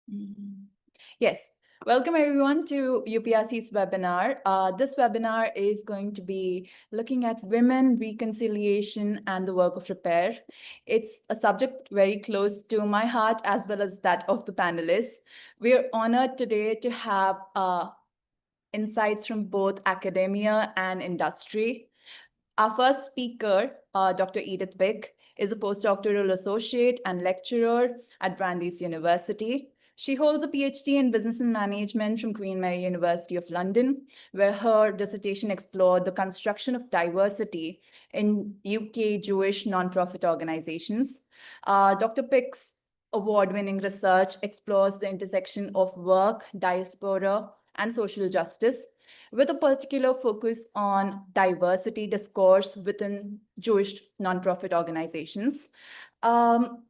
Mhm. Yes. Welcome everyone to UPRC's webinar. This webinar is going to be looking at women, reconciliation, and the work of repair. It's a subject very close to my heart as well as that of the panelists. We're honored today to have insights from both academia and industry. Our first speaker, Dr. Edith Pick, is a postdoctoral associate and lecturer at Brandeis University. She holds a PhD in business and management from Queen Mary University of London, where her dissertation explored the construction of diversity in UK Jewish nonprofit organizations. Dr. Pick's award-winning research explores the intersection of work, diaspora, and social justice, with a particular focus on diversity discourse within Jewish nonprofit organizations.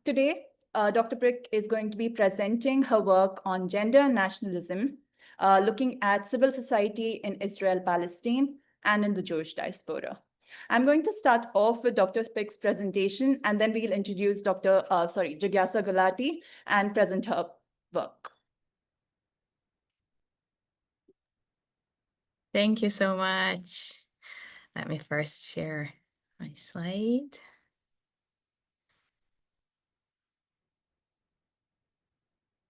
Today, Dr. Pick is going to be presenting her work on gender and nationalism, looking at civil society in Israel-Palestine and in the Jewish diaspora. I'm going to start off with Dr. Pick's presentation, and then we'll introduce Jigyasa Gulati and present her work. Thank you so much. Let me first share my slide.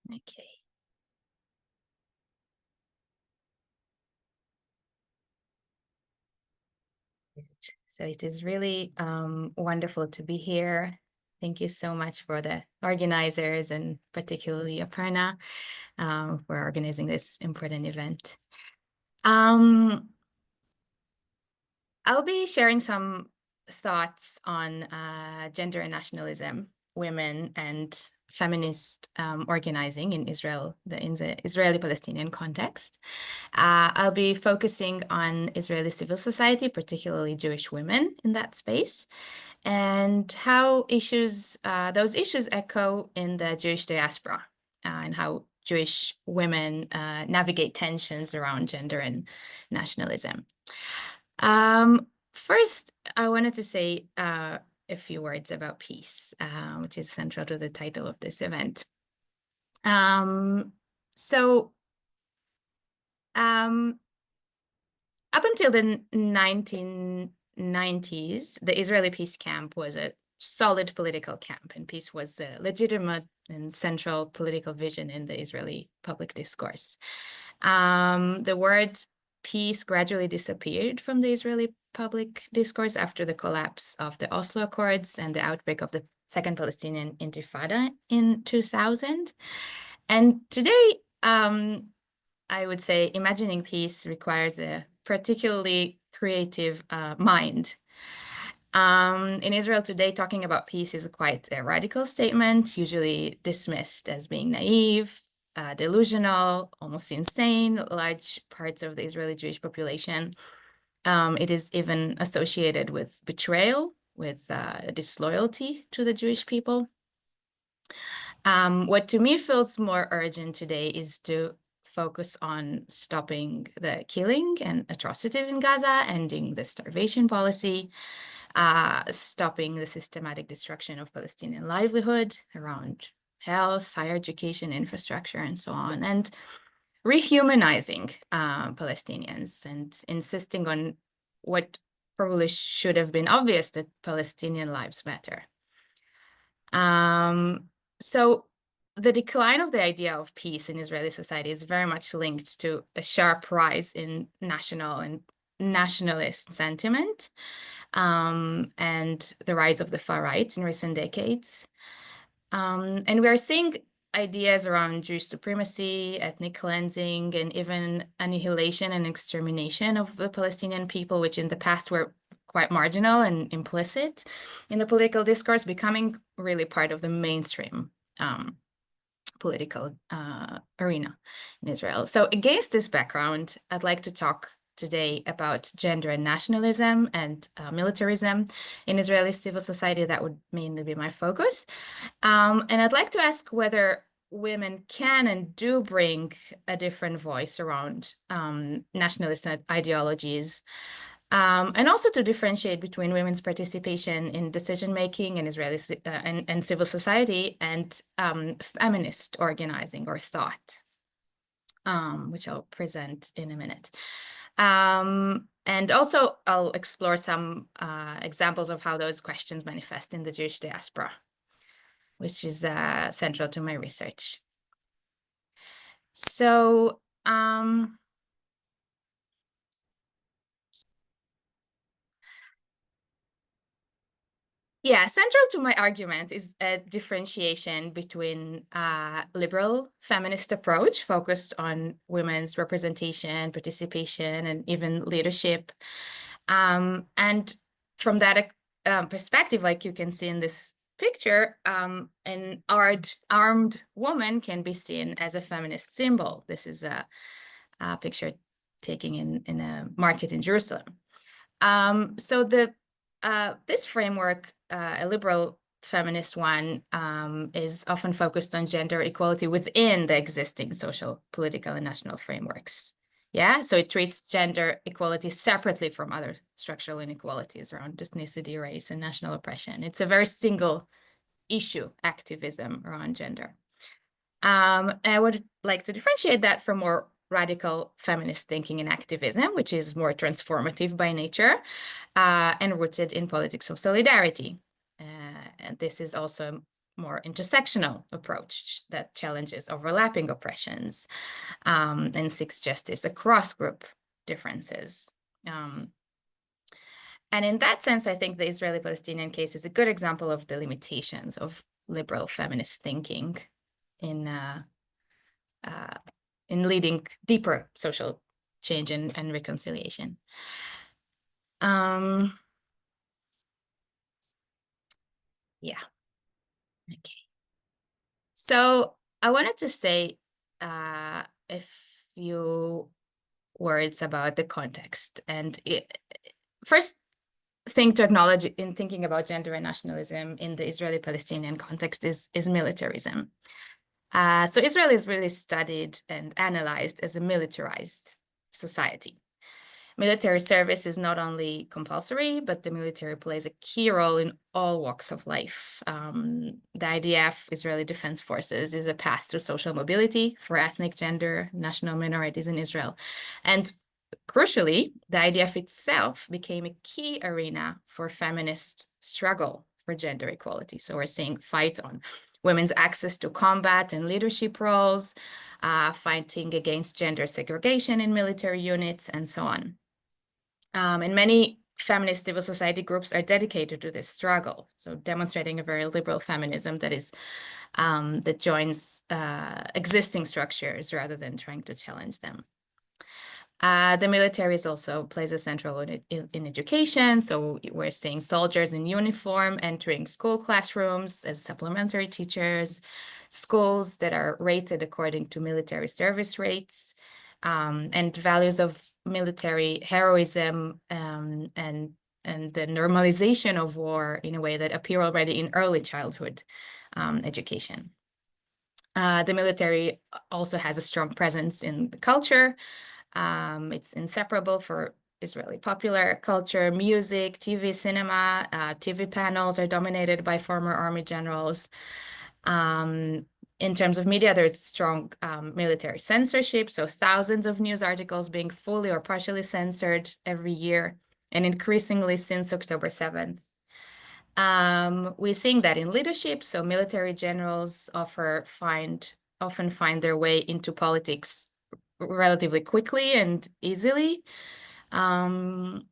Okay. So it is really wonderful to be here. Thank you so much for the organizers and particularly Aparna for organizing this important event. I'll be sharing some thoughts on gender and nationalism, women and feminist organizing in Israel, in the Israeli-Palestinian context. I'll be focusing on Israeli civil society, particularly Jewish women in that space, and how those issues echo in the Jewish diaspora, and how Jewish women navigate tensions around gender and nationalism. First, I wanted to say a few words about peace, which is central to the title of this event. Up until the 1990s, the Israeli peace camp was a solid political camp, and peace was a legitimate and central political vision in the Israeli public discourse. The word peace gradually disappeared from the Israeli public discourse after the collapse of the Oslo Accords and the outbreak of the Second Palestinian Intifada in 2000. And today, I would say imagining peace requires a particularly creative mind. In Israel today, talking about peace is quite a radical statement, usually dismissed as being naive, delusional, almost insane. Large parts of the Israeli Jewish population. It is even associated with betrayal, with disloyalty to the Jewish people. What to me feels more urgent today is to focus on stopping the killing and atrocities in Gaza, ending the starvation policy, stopping the systematic destruction of Palestinian livelihood around health, higher education, infrastructure, and so on, and rehumanizing Palestinians and insisting on what probably should have been obvious, that Palestinian lives matter. So the decline of the idea of peace in Israeli society is very much linked to a sharp rise in national and nationalist sentiment, and the rise of the far right in recent decades. And we are seeing ideas around Jewish supremacy, ethnic cleansing, and even annihilation and extermination of the Palestinian people, which in the past were quite marginal and implicit in the political discourse, becoming really part of the mainstream political arena in Israel. So against this background, I'd like to talk today about gender and nationalism and militarism in Israeli civil society. That would mainly be my focus. And I'd like to ask whether women can and do bring a different voice around nationalist ideologies, And also to differentiate between women's participation in decision-making in Israeli and civil society and feminist organizing or thought, which I'll present in a minute. And also I'll explore some examples of how those questions manifest in the Jewish diaspora, which is central to my research. So, yeah, central to my argument is a differentiation between liberal feminist approach focused on women's representation, participation, and even leadership. And from that perspective, like you can see in this picture, an armed woman can be seen as a feminist symbol. This is a picture taken in a market in Jerusalem. So this framework, a liberal feminist one, is often focused on gender equality within the existing social, political, and national frameworks. Yeah, so it treats gender equality separately from other structural inequalities around ethnicity, race, and national oppression. It's a very single issue activism around gender. And I would like to differentiate that from more radical feminist thinking and activism, which is more transformative by nature and rooted in politics of solidarity. And this is also a more intersectional approach that challenges overlapping oppressions and seeks justice across group differences. And in that sense, I think the Israeli-Palestinian case is a good example of the limitations of liberal feminist thinking in leading deeper social change and reconciliation. Yeah. Okay. So I wanted to say a few words about the context. And first thing to acknowledge in thinking about gender and nationalism in the Israeli-Palestinian context is militarism. So Israel is really studied and analyzed as a militarized society. Military service is not only compulsory, but the military plays a key role in all walks of life. The IDF, Israeli Defense Forces, is a path to social mobility for ethnic, gender, national minorities in Israel. And crucially, the IDF itself became a key arena for feminist struggle for gender equality. So we're seeing fights on women's access to combat and leadership roles, fighting against gender segregation in military units, and so on. And many feminist civil society groups are dedicated to this struggle, so demonstrating a very liberal feminism that is that joins existing structures rather than trying to challenge them. The military also plays a central role in education. So we're seeing soldiers in uniform entering school classrooms as supplementary teachers, schools that are rated according to military service rates, and values of military heroism and the normalization of war in a way that appear already in early childhood education. The military also has a strong presence in the culture. It's inseparable for Israeli popular culture, music, TV, cinema. TV panels are dominated by former army generals. In terms of media, there's strong military censorship, so thousands of news articles being fully or partially censored every year, and increasingly since October 7th. We're seeing that in leadership, so military generals often find their way into politics relatively quickly and easily. And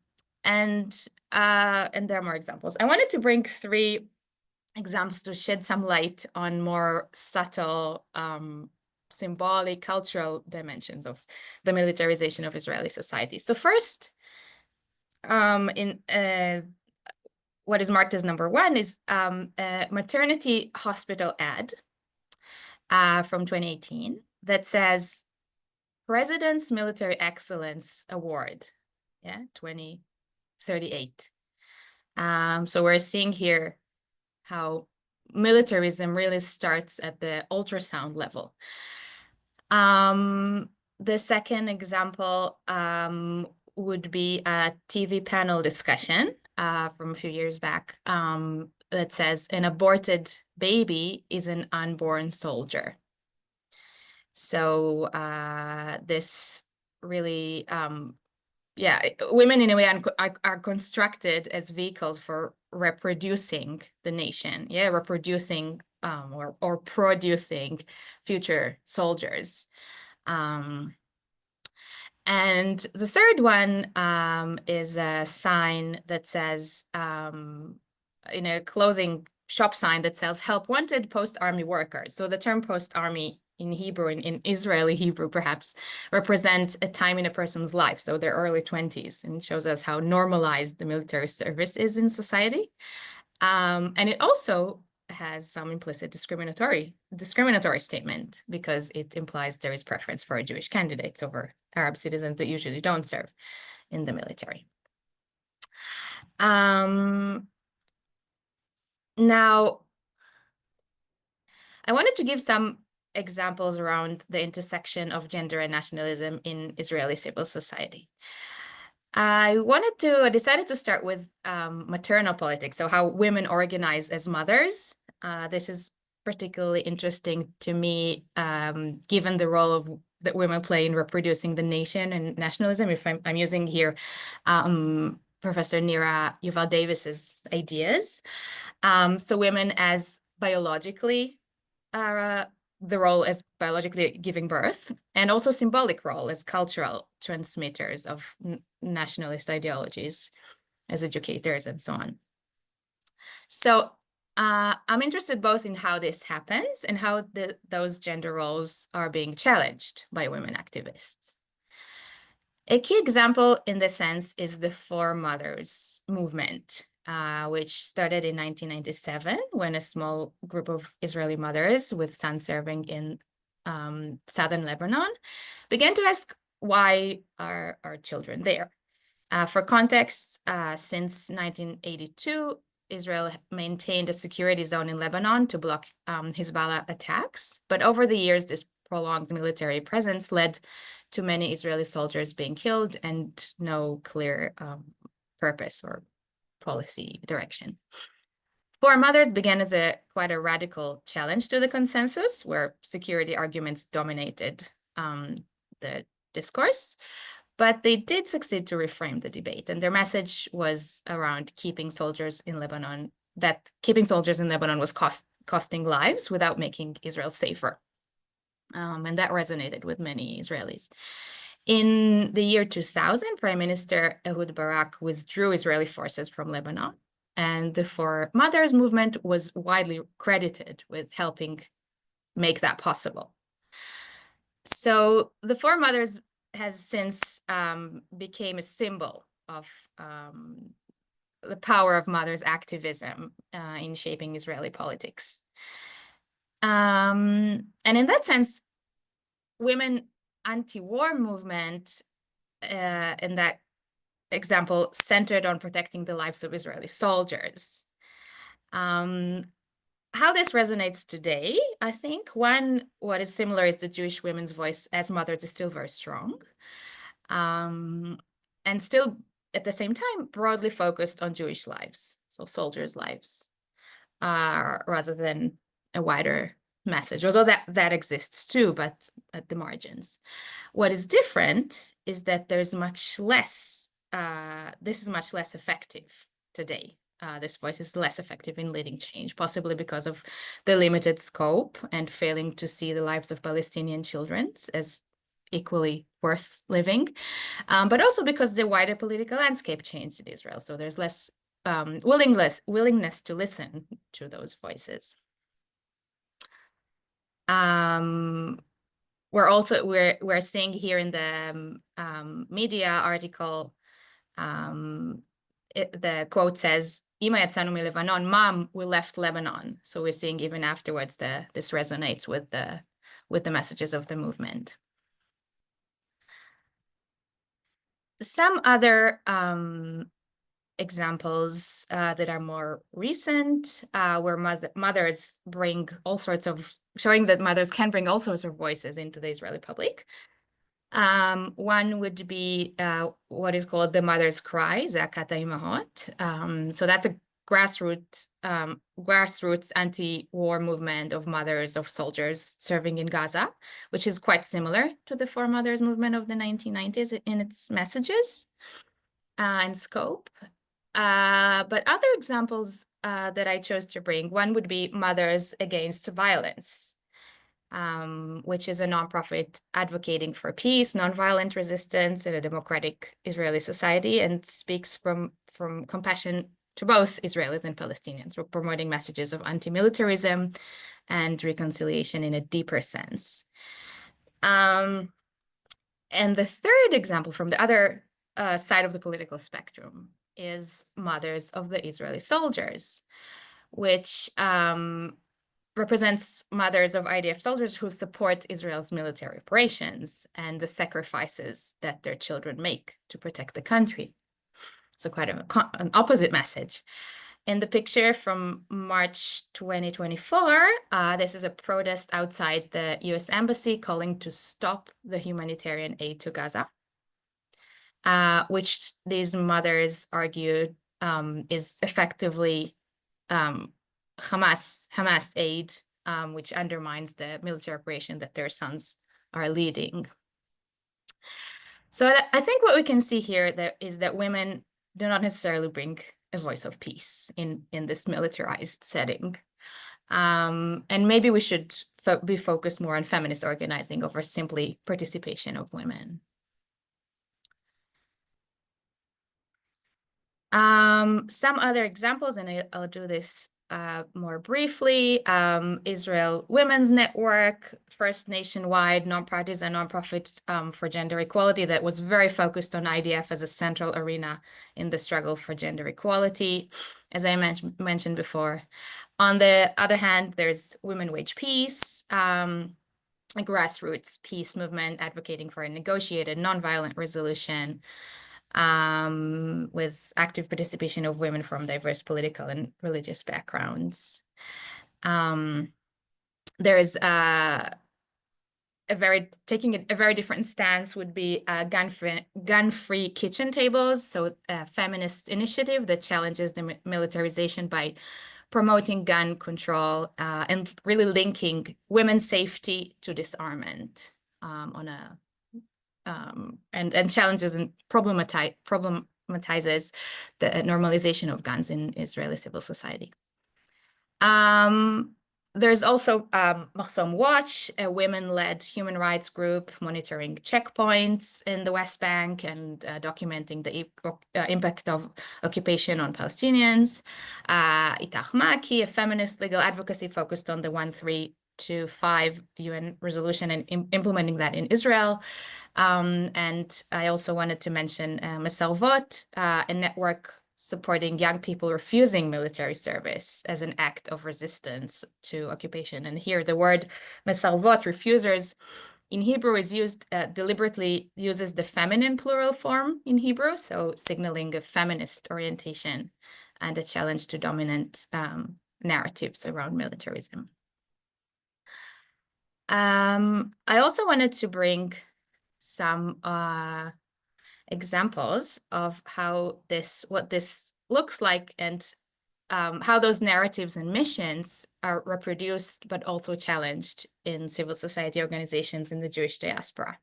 there are more examples. I wanted to bring 3 examples to shed some light on more subtle, symbolic, cultural dimensions of the militarization of Israeli society. So first, in what is marked as number 1 is a maternity hospital ad from 2018 that says, President's Military Excellence Award, 2038. So we're seeing here how militarism really starts at the ultrasound level. The second example would be a TV panel discussion from a few years back that says an aborted baby is an unborn soldier. So this really, yeah, women in a way are constructed as vehicles for reproducing the nation, yeah, reproducing or producing future soldiers. And the third one is a sign that says, in a clothing shop sign that says, help wanted post-army workers. So the term post-army in Hebrew, in Israeli Hebrew perhaps, represent a time in a person's life, so their early 20s, and it shows us how normalized the military service is in society. And it also has some implicit discriminatory statement, because it implies there is preference for Jewish candidates over Arab citizens that usually don't serve in the military. Now, I wanted to give some examples around the intersection of gender and nationalism in Israeli civil society. I decided to start with maternal politics, so how women organize as mothers. This is particularly interesting to me, given the role that women play in reproducing the nation and nationalism. If I'm using here Professor Nira Yuval Davis's ideas. So women as biologically the role as biologically giving birth, and also symbolic role as cultural transmitters of nationalist ideologies, as educators and so on. So I'm interested both in how this happens and how those gender roles are being challenged by women activists. A key example in this sense is the Four Mothers movement, which started in 1997 when a small group of Israeli mothers with sons serving in southern Lebanon began to ask, why are our children there? For context, since 1982, Israel maintained a security zone in Lebanon to block Hezbollah attacks. But over the years, this prolonged military presence led to many Israeli soldiers being killed and no clear purpose or policy direction. Four Mothers began as quite a radical challenge to the consensus, where security arguments dominated the discourse. But they did succeed to reframe the debate, and their message was around keeping soldiers in Lebanon, that keeping soldiers in Lebanon was costing lives without making Israel safer. And that resonated with many Israelis. In the year 2000, Prime Minister Ehud Barak withdrew Israeli forces from Lebanon, and the Four Mothers movement was widely credited with helping make that possible. So the Four Mothers has since became a symbol of the power of mothers' activism in shaping Israeli politics. And in that sense, women anti-war movement in that example centered on protecting the lives of Israeli soldiers. How this resonates today, I think, what is similar is the Jewish women's voice as mothers is still very strong, and still at the same time broadly focused on Jewish lives, so soldiers' lives, rather than a wider message, although that exists too, but at the margins. What is different is that there's much less, this is much less effective today. This voice is less effective in leading change, possibly because of the limited scope and failing to see the lives of Palestinian children as equally worth living, but also because the wider political landscape changed in Israel. So there's less willingness to listen to those voices. We're seeing here in the media article, the quote says, "Ima yatzanu miLebanon," Mom, we left Lebanon. So we're seeing even afterwards this resonates with the messages of the movement. Some other examples that are more recent, where mothers bring all sorts of, showing that mothers can bring all sorts of voices into the Israeli public. One would be what is called the Mother's Cry, Zakat HaImahot. So that's a grassroots anti-war movement of mothers of soldiers serving in Gaza, which is quite similar to the Four Mothers movement of the 1990s in its messages and scope. But other examples that I chose to bring, one would be Mothers Against Violence, which is a nonprofit advocating for peace, nonviolent resistance in a democratic Israeli society, and speaks from compassion to both Israelis and Palestinians. We're promoting messages of anti-militarism and reconciliation in a deeper sense. And the third example from the other side of the political spectrum is Mothers of the Israeli Soldiers, which represents mothers of IDF soldiers who support Israel's military operations and the sacrifices that their children make to protect the country. So quite an opposite message. In the picture from March 2024, this is a protest outside the US Embassy calling to stop the humanitarian aid to Gaza, which these mothers argued is effectively Hamas aid, which undermines the military operation that their sons are leading. So I think what we can see here is that women do not necessarily bring a voice of peace in this militarized setting. And maybe we should be focused more on feminist organizing over simply participation of women. Some other examples, and I'll do this more briefly. Israel Women's Network, first nationwide nonpartisan nonprofit for gender equality that was very focused on IDF as a central arena in the struggle for gender equality, as I mentioned before. On the other hand, there's Women Wage Peace, a grassroots peace movement advocating for a negotiated nonviolent resolution, with active participation of women from diverse political and religious backgrounds. There's taking a very different stance would be gun-free kitchen tables, so a feminist initiative that challenges the militarization by promoting gun control and really linking women's safety to disarmament and challenges and problematizes the normalization of guns in Israeli civil society. There's also Mahsom Watch, a women-led human rights group monitoring checkpoints in the West Bank and documenting the impact of occupation on Palestinians. Itach Maki, a feminist legal advocacy focused on the 1325 UN resolution and implementing that in Israel. And I also wanted to mention Mesalvot, a network supporting young people refusing military service as an act of resistance to occupation. And here the word Mesalvot, refusers, in Hebrew is used, deliberately uses the feminine plural form in Hebrew, so signaling a feminist orientation and a challenge to dominant narratives around militarism. I also wanted to bring some examples of how what this looks like and how those narratives and missions are reproduced but also challenged in civil society organizations in the Jewish diaspora.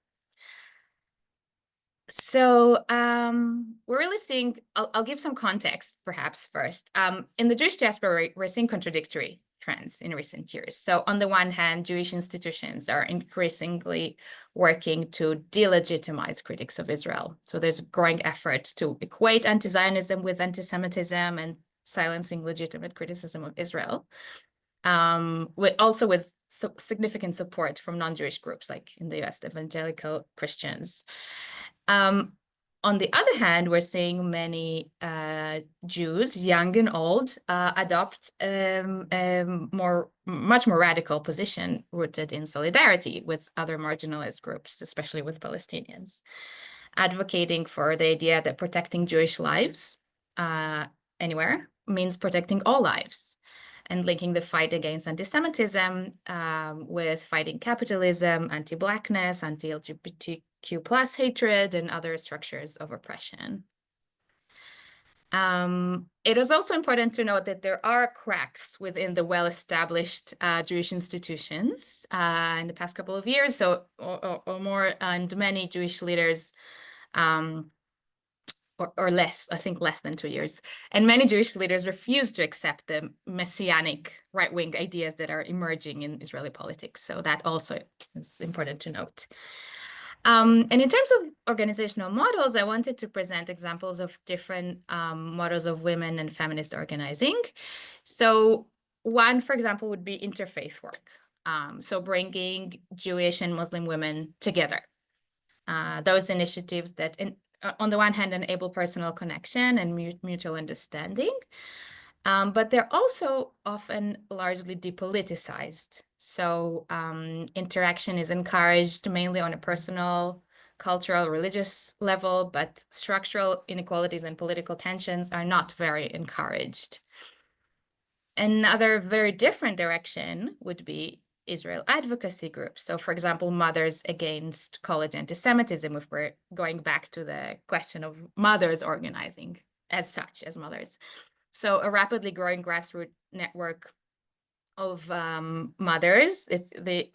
So we're really seeing, I'll give some context perhaps first. In the Jewish diaspora, we're seeing contradictory trends in recent years. So on the one hand, Jewish institutions are increasingly working to delegitimize critics of Israel. So there's a growing effort to equate anti-Zionism with anti-Semitism and silencing legitimate criticism of Israel. Also with significant support from non-Jewish groups like in the US, the evangelical Christians. On the other hand, we're seeing many Jews, young and old, adopt a much more radical position rooted in solidarity with other marginalized groups, especially with Palestinians, advocating for the idea that protecting Jewish lives anywhere means protecting all lives, and linking the fight against anti-Semitism with fighting capitalism, anti-Blackness, anti-LGBTQ LGBTQ+ hatred and other structures of oppression. It is also important to note that there are cracks within the well-established Jewish institutions in the past couple of years, or more, and many Jewish leaders, or less, I think less than 2 years, and many Jewish leaders refuse to accept the messianic right-wing ideas that are emerging in Israeli politics. So that also is important to note. And in terms of organizational models, I wanted to present examples of different models of women and feminist organizing. So one, for example, would be interfaith work. So bringing Jewish and Muslim women together. Those initiatives that, on the one hand, enable personal connection and mutual understanding, but they're also often largely depoliticized. So interaction is encouraged mainly on a personal, cultural, religious level, but structural inequalities and political tensions are not very encouraged. Another very different direction would be Israel advocacy groups. So, for example, Mothers Against College Anti-Semitism, if we're going back to the question of mothers organizing as such, as mothers. So a rapidly growing grassroots network of mothers. They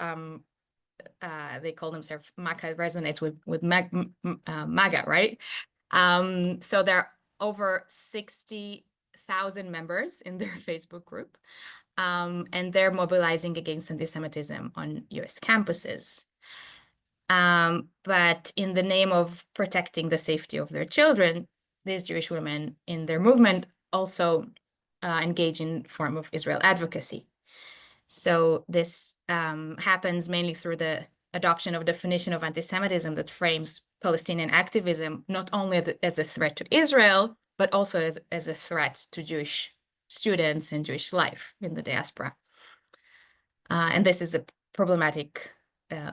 call themselves MAGA, resonates with MAGA, right? So there are over 60,000 members in their Facebook group, and they're mobilizing against anti-Semitism on US campuses. But in the name of protecting the safety of their children, these Jewish women in their movement also engage in form of Israel advocacy. So this happens mainly through the adoption of definition of anti-Semitism that frames Palestinian activism not only as a threat to Israel, but also as a threat to Jewish students and Jewish life in the diaspora. And this is a problematic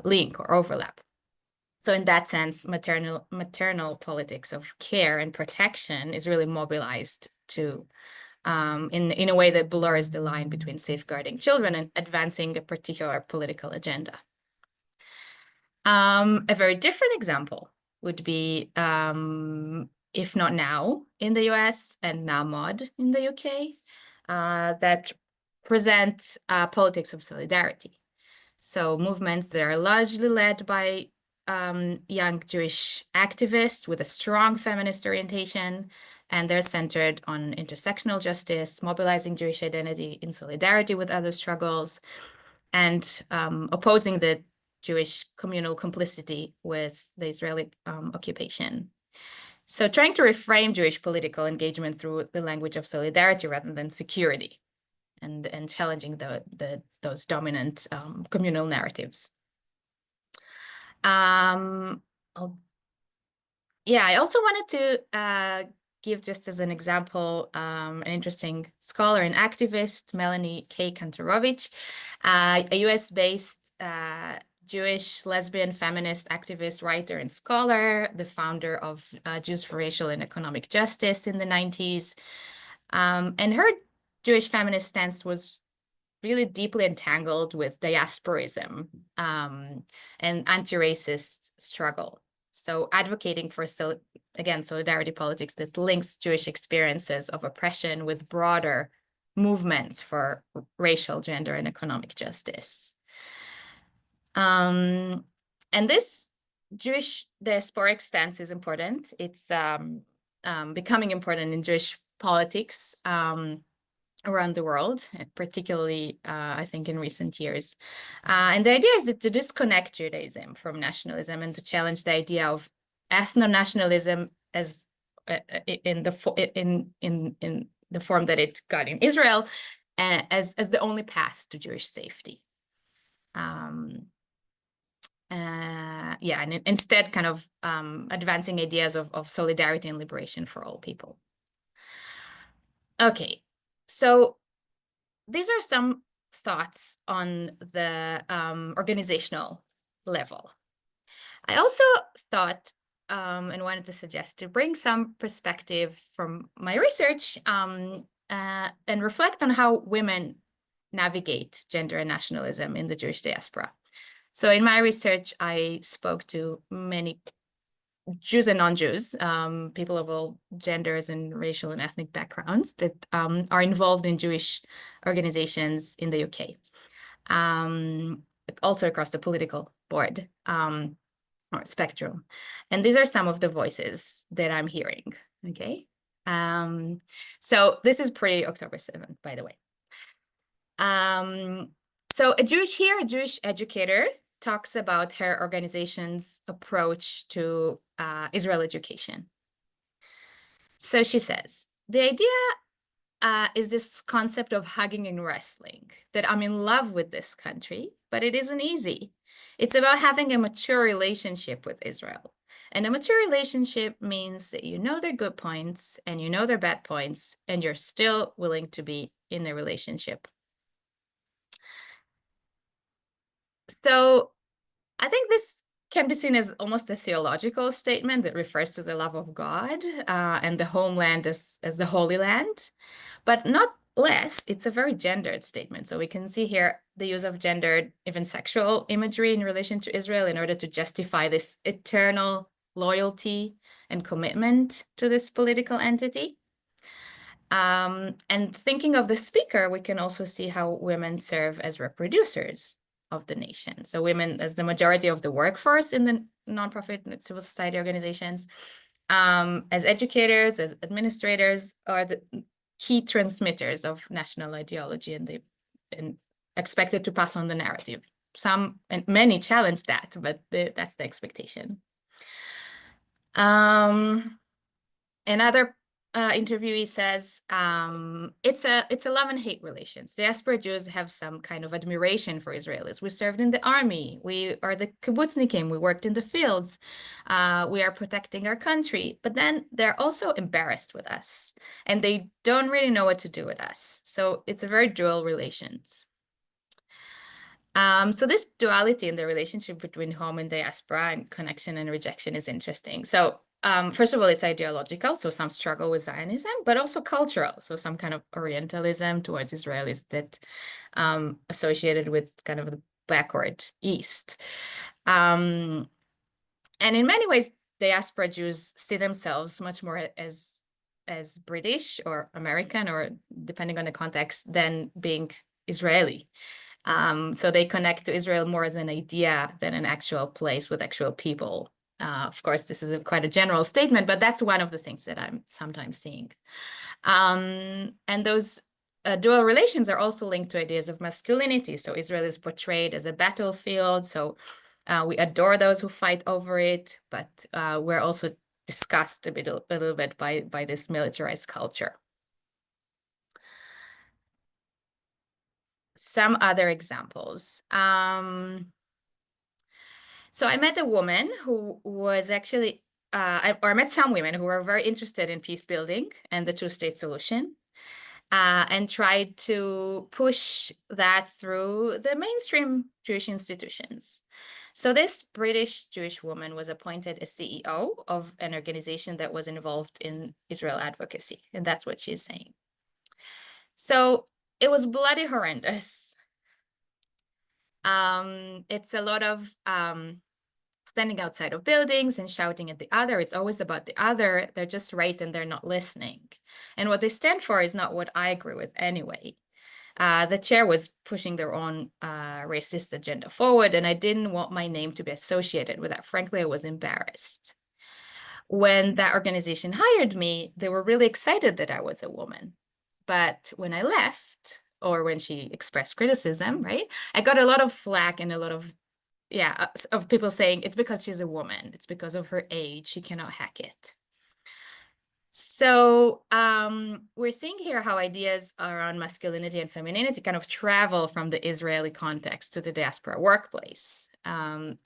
link or overlap. So in that sense, maternal politics of care and protection is really mobilized to, in a way that blurs the line between safeguarding children and advancing a particular political agenda. A very different example would be, if not now in the US and now MOD in the UK, that present politics of solidarity. So movements that are largely led by young Jewish activists with a strong feminist orientation, and they're centered on intersectional justice, mobilizing Jewish identity in solidarity with other struggles, and opposing the Jewish communal complicity with the Israeli occupation. So trying to reframe Jewish political engagement through the language of solidarity rather than security, and challenging those dominant communal narratives. I also wanted to give, just as an example, an interesting scholar and activist, Melanie K. Kantorovich, a US-based Jewish, lesbian, feminist activist, writer, and scholar, the founder of Jews for Racial and Economic Justice in the 90s. And her Jewish feminist stance was really deeply entangled with diasporism and anti-racist struggle. So advocating for, again, solidarity politics that links Jewish experiences of oppression with broader movements for racial, gender, and economic justice. And this Jewish diasporic stance is important. It's becoming important in Jewish politics around the world, particularly, I think, in recent years. And the idea is that to disconnect Judaism from nationalism and to challenge the idea of ethno-nationalism as in the form that it got in Israel, as the only path to Jewish safety. And instead kind of advancing ideas of solidarity and liberation for all people. Okay, so these are some thoughts on the organizational level. I also thought and wanted to suggest to bring some perspective from my research and reflect on how women navigate gender and nationalism in the Jewish diaspora. So in my research, I spoke to many Jews and non-Jews, people of all genders and racial and ethnic backgrounds that are involved in Jewish organizations in the UK, also across the political board or spectrum. And these are some of the voices that I'm hearing, okay? So this is pre-October 7th, by the way. So a Jewish educator talks about her organization's approach to Israel education. So she says, the idea is this concept of hugging and wrestling, that I'm in love with this country, but it isn't easy. It's about having a mature relationship with Israel. And a mature relationship means that you know their good points and you know their bad points, and you're still willing to be in the relationship. So I think this can be seen as almost a theological statement that refers to the love of God and the homeland as the Holy Land, but not less. It's a very gendered statement. So we can see here the use of gendered, even sexual imagery in relation to Israel in order to justify this eternal loyalty and commitment to this political entity. And thinking of the speaker, we can also see how women serve as reproducers of the nation. So women as the majority of the workforce in the nonprofit and civil society organizations, as educators, as administrators, are the key transmitters of national ideology, and they've expected to pass on the narrative. Some and many challenge that, but that's the expectation. Another interviewee says it's a love and hate relations. Diaspora Jews have some kind of admiration for Israelis. We served in the army. We are the kibbutznikim. We worked in the fields. We are protecting our country. But then they're also embarrassed with us, and they don't really know what to do with us. So it's a very dual relations. So this duality in the relationship between home and diaspora and connection and rejection is interesting. So first of all, it's ideological, so some struggle with Zionism, but also cultural, so some kind of Orientalism towards Israelis that associated with kind of the backward East. And in many ways, diaspora Jews see themselves much more as British or American, or depending on the context, than being Israeli. So they connect to Israel more as an idea than an actual place with actual people. Of course, this is quite a general statement, but that's one of the things that I'm sometimes seeing. And those dual relations are also linked to ideas of masculinity. So Israel is portrayed as a battlefield. So we adore those who fight over it, but we're also disgusted a little bit by this militarized culture. Some other examples. So I met a woman who was actually, I met some women who were very interested in peace building and the two-state solution, and tried to push that through the mainstream Jewish institutions. So this British Jewish woman was appointed as CEO of an organization that was involved in Israel advocacy, and that's what she's saying. So it was bloody horrendous. It's a lot of standing outside of buildings and shouting at the other. It's always about the other. They're just right and they're not listening. And what they stand for is not what I agree with anyway. The chair was pushing their own racist agenda forward, and I didn't want my name to be associated with that. Frankly, I was embarrassed. When that organization hired me, they were really excited that I was a woman. But when I left, or when she expressed criticism, right, I got a lot of flack and a lot of, of people saying it's because she's a woman, it's because of her age, she cannot hack it. So we're seeing here how ideas around masculinity and femininity kind of travel from the Israeli context to the diaspora workplace.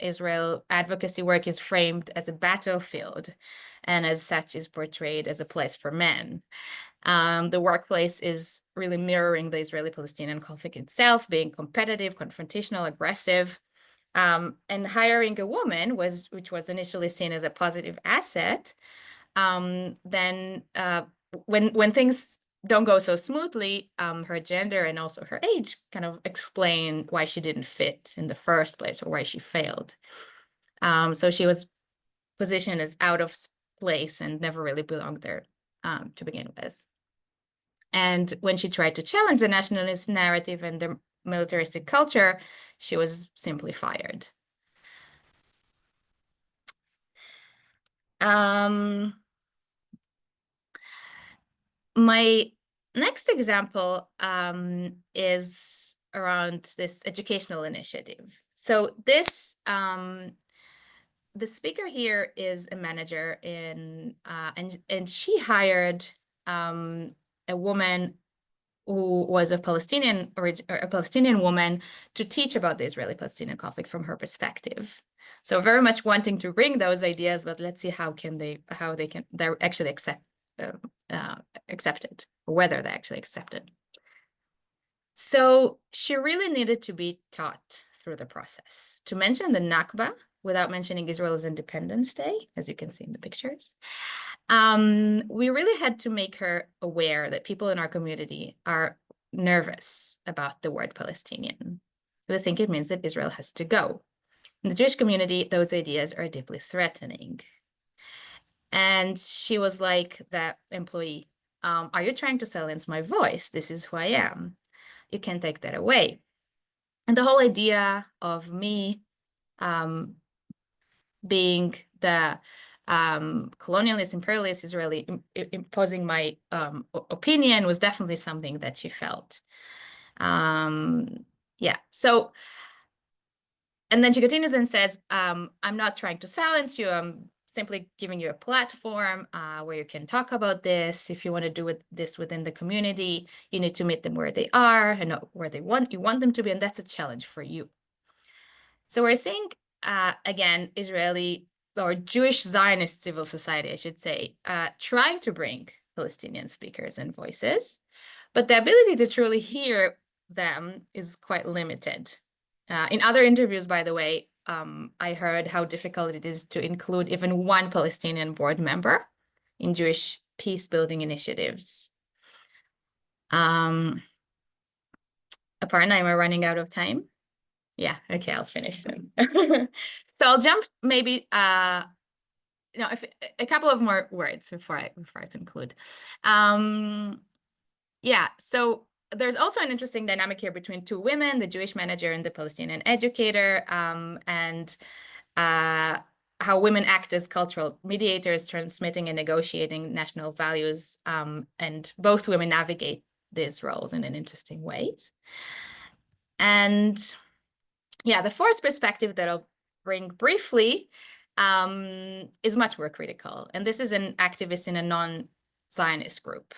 Israel advocacy work is framed as a battlefield, and as such is portrayed as a place for men. The workplace is really mirroring the Israeli-Palestinian conflict itself, being competitive, confrontational, aggressive. And hiring a woman, which was initially seen as a positive asset, then when things don't go so smoothly, her gender and also her age kind of explain why she didn't fit in the first place or why she failed. So she was positioned as out of place and never really belonged there to begin with. And when she tried to challenge the nationalist narrative and the militaristic culture, she was simply fired. My next example is around this educational initiative. So this, the speaker here is a manager in, and she hired a woman who was a Palestinian woman to teach about the Israeli-Palestinian conflict from her perspective. So very much wanting to bring those ideas, but let's see they're actually accepted, or whether they actually accepted. So she really needed to be taught through the process to mention the Nakba without mentioning Israel's Independence Day, as you can see in the pictures. We really had to make her aware that people in our community are nervous about the word Palestinian. They think it means that Israel has to go. In the Jewish community, those ideas are deeply threatening. And she was like, that employee, are you trying to silence my voice? This is who I am. You can't take that away. And the whole idea of me being the colonialist, imperialist Israeli imposing my opinion was definitely something that she felt. Yeah, so, and then she continues and says, I'm not trying to silence you, I'm simply giving you a platform where you can talk about this. If you want to do this within the community, you need to meet them where they are and not where you want them to be, and that's a challenge for you. So we're seeing, again, Israeli or Jewish Zionist civil society, I should say, trying to bring Palestinian speakers and voices, but the ability to truly hear them is quite limited. In other interviews, by the way, I heard how difficult it is to include even one Palestinian board member in Jewish peace-building initiatives. Aparna, am I running out of time? Yeah, okay, I'll finish then. So I'll jump maybe a couple of more words before I conclude. Yeah, so there's also an interesting dynamic here between two women, the Jewish manager and the Palestinian educator, and how women act as cultural mediators, transmitting and negotiating national values, and both women navigate these roles in interesting ways. And yeah, the fourth perspective that I'll bring briefly is much more critical. And this is an activist in a non-Zionist group.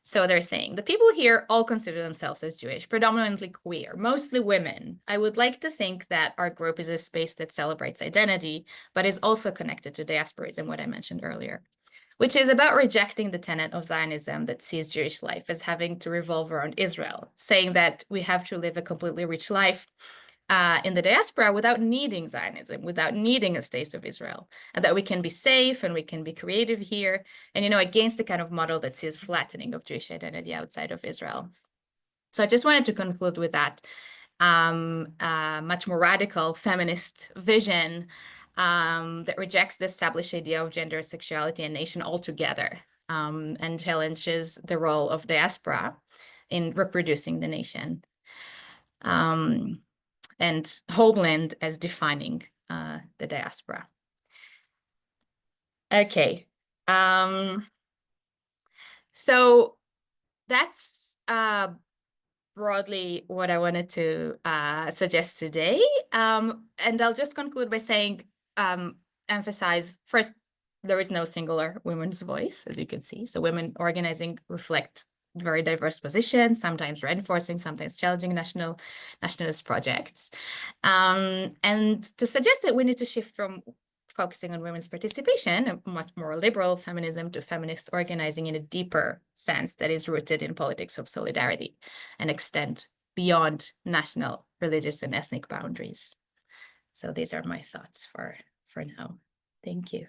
So they're saying, the people here all consider themselves as Jewish, predominantly queer, mostly women. I would like to think that our group is a space that celebrates identity, but is also connected to diasporism, what I mentioned earlier, which is about rejecting the tenet of Zionism that sees Jewish life as having to revolve around Israel, saying that we have to live a completely rich life in the diaspora without needing Zionism, without needing a state of Israel, and that we can be safe and we can be creative here, and, against the kind of model that sees flattening of Jewish identity outside of Israel. So I just wanted to conclude with that much more radical feminist vision that rejects the established idea of gender, sexuality, and nation altogether, and challenges the role of diaspora in reproducing the nation. And homeland as defining the diaspora. Okay, so that's broadly what I wanted to suggest today. And I'll just conclude by saying, emphasize, first, there is no singular women's voice, as you can see. So women organizing reflect very diverse positions, sometimes reinforcing, sometimes challenging nationalist projects. And to suggest that we need to shift from focusing on women's participation, a much more liberal feminism, to feminist organizing in a deeper sense that is rooted in politics of solidarity and extend beyond national, religious, and ethnic boundaries. So these are my thoughts for now. Thank you.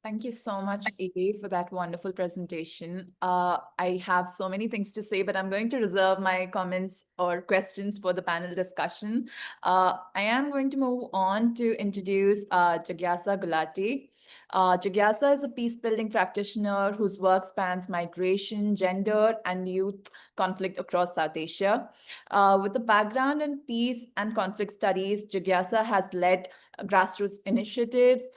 Thank you so much, Edie, for that wonderful presentation. I have so many things to say, but I'm going to reserve my comments or questions for the panel discussion. I am going to move on to introduce Jagyasa Gulati. Jagyasa is a peace-building practitioner whose work spans migration, gender, and youth conflict across South Asia. With a background in peace and conflict studies, Jagyasa has led grassroots initiatives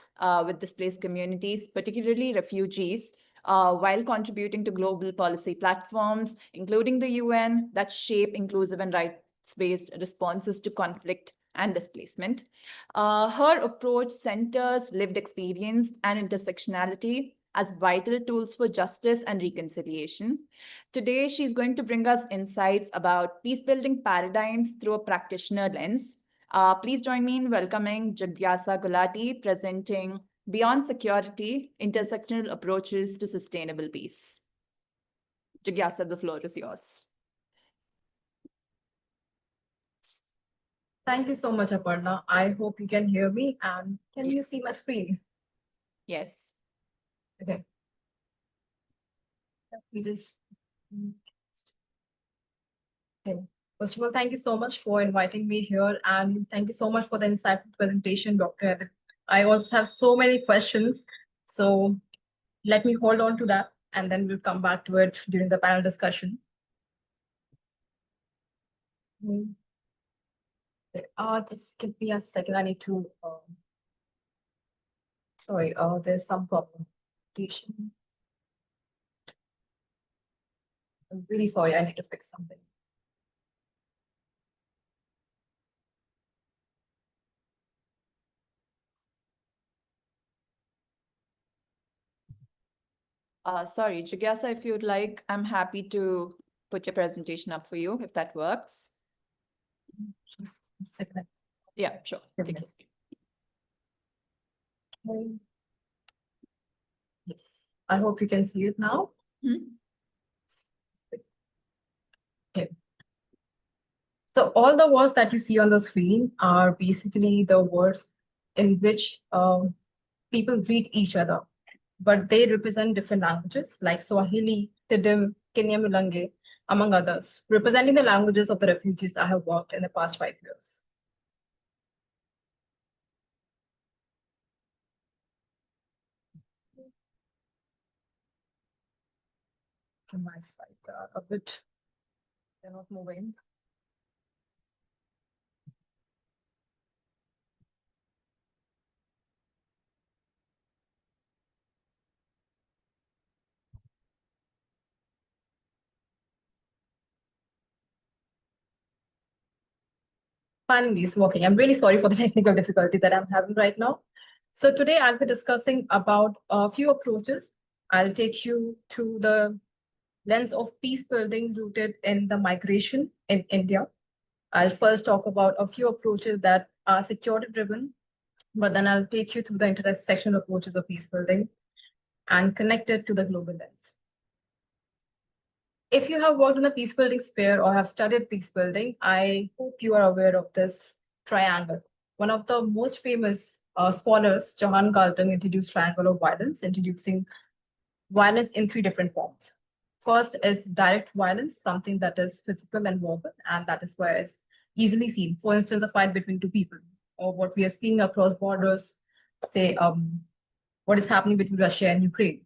with displaced communities, particularly refugees, while contributing to global policy platforms, including the UN, that shape inclusive and rights-based responses to conflict and displacement. Her approach centers lived experience and intersectionality as vital tools for justice and reconciliation. Today, she's going to bring us insights about peace-building paradigms through a practitioner lens. Please join me in welcoming Jagyasa Gulati, presenting Beyond Security, Intersectional Approaches to Sustainable Peace. Jagyasa, the floor is yours. Thank you so much, Aparna. I hope you can hear me, and can you see my screen? Yes. Okay. Let me just... Okay. First of all, thank you so much for inviting me here, and thank you so much for the insightful presentation, Dr. Edith. I also have so many questions, so let me hold on to that, and then we'll come back to it during the panel discussion. Just give me a second. I need to. Sorry, there's some problem. I'm really sorry. I need to fix something. Sorry, Jagyasa, if you'd like, I'm happy to put your presentation up for you, if that works. Just a second. Yeah, sure. Take it. Okay. Yes. I hope you can see it now. Okay. So all the words that you see on the screen are basically the words in which people greet each other, but they represent different languages like Swahili, Tidim, Kinyamulenge, among others, representing the languages of the refugees I have worked in the past 5 years. Okay, my slides are a bit, they're not moving. Finally, it's working. I'm really sorry for the technical difficulty that I'm having right now. So today I'll be discussing about a few approaches. I'll take you through the lens of peace building rooted in the migration in India. I'll first talk about a few approaches that are security driven, but then I'll take you through the intersectional approaches of peace building and connect it to the global lens. If you have worked in the peace building sphere or have studied peace building, I hope you are aware of this triangle. One of the most famous scholars, Johan Galtung, introduced triangle of violence, introducing violence in 3 different forms. First is direct violence, something that is physical and verbal, and that is why it's easily seen. For instance, a fight between 2 people, or what we are seeing across borders, say what is happening between Russia and Ukraine.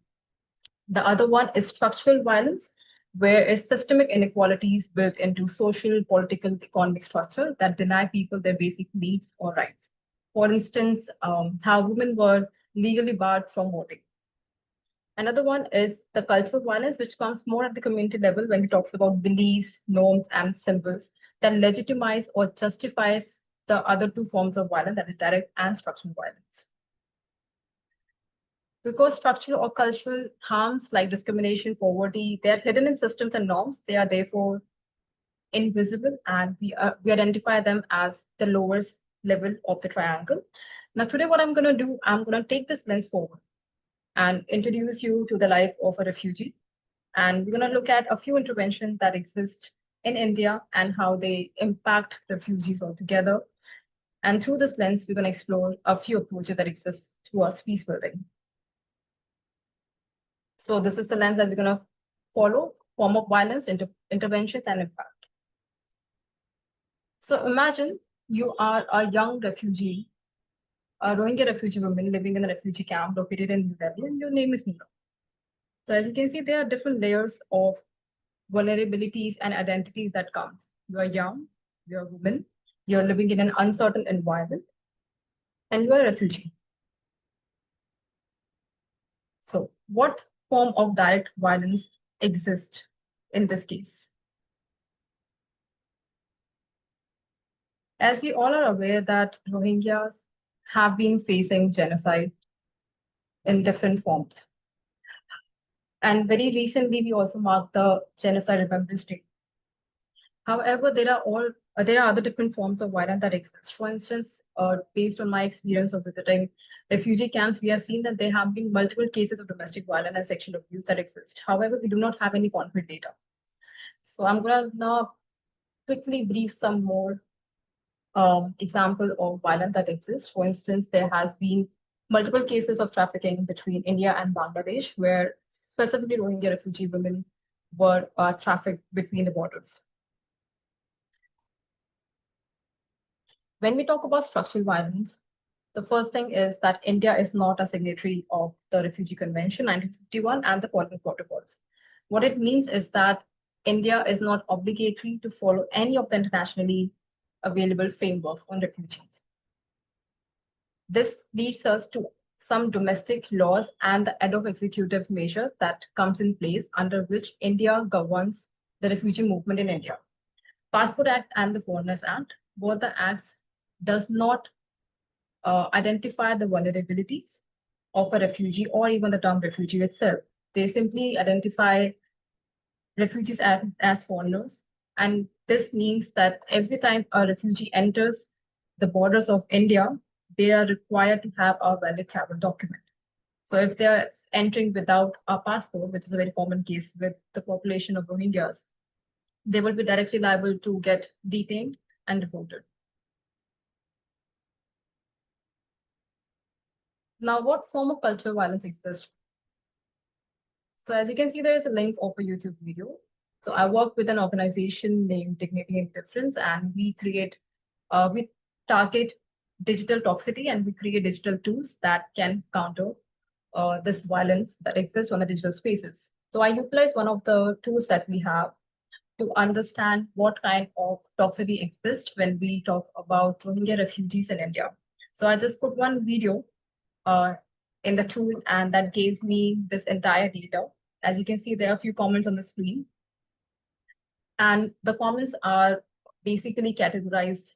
The other one is structural violence, where is systemic inequalities built into social, political, economic structure that deny people their basic needs or rights. For instance, how women were legally barred from voting. Another one is the cultural violence, which comes more at the community level when it talks about beliefs, norms, and symbols that legitimize or justifies the other 2 forms of violence, that is direct and structural violence. Because structural or cultural harms like discrimination, poverty, they are hidden in systems and norms. They are therefore invisible, and we identify them as the lowest level of the triangle. Now, today, what I'm going to do, I'm going to take this lens forward and introduce you to the life of a refugee. And we're going to look at a few interventions that exist in India and how they impact refugees altogether. And through this lens, we're going to explore a few approaches that exist towards peace building. So this is the lens that we're going to follow: form of violence, interventions, and impact. So imagine you are a young refugee, a Rohingya refugee woman living in a refugee camp located in New Delhi, and your name is Neera. So as you can see, there are different layers of vulnerabilities and identities that come. You are young, you're a woman, you're living in an uncertain environment, and you are a refugee. So what form of direct violence exists in this case? As we all are aware that Rohingyas have been facing genocide in different forms. And very recently, we also marked the Genocide Remembrance Day. However, there are other different forms of violence that exist. For instance, based on my experience of visiting refugee camps, we have seen that there have been multiple cases of domestic violence and sexual abuse that exist. However, we do not have any concrete data. So I'm going to now quickly brief some more example of violence that exists. For instance, there has been multiple cases of trafficking between India and Bangladesh, where specifically Rohingya refugee women were trafficked between the borders. When we talk about structural violence, the first thing is that India is not a signatory of the Refugee Convention 1951 and the following protocols. What it means is that India is not obligatory to follow any of the internationally available frameworks on refugees. This leads us to some domestic laws and the ad hoc executive measure that comes in place under which India governs the refugee movement in India. Passport Act and the Foreigners Act, both the acts does not identify the vulnerabilities of a refugee or even the term refugee itself. They simply identify refugees as foreigners. And this means that every time a refugee enters the borders of India, they are required to have a valid travel document. So if they are entering without a passport, which is a very common case with the population of Rohingyas, they will be directly liable to get detained and deported. Now, what form of cultural violence exists? So as you can see, there is a link of a YouTube video. So I work with an organization named Dignity and Difference, and we target digital toxicity, and we create digital tools that can counter this violence that exists on the digital spaces. So I utilize one of the tools that we have to understand what kind of toxicity exists when we talk about Rohingya refugees in India. So I just put one video in the tool, and that gave me this entire data. As you can see, there are a few comments on the screen. And the comments are basically categorized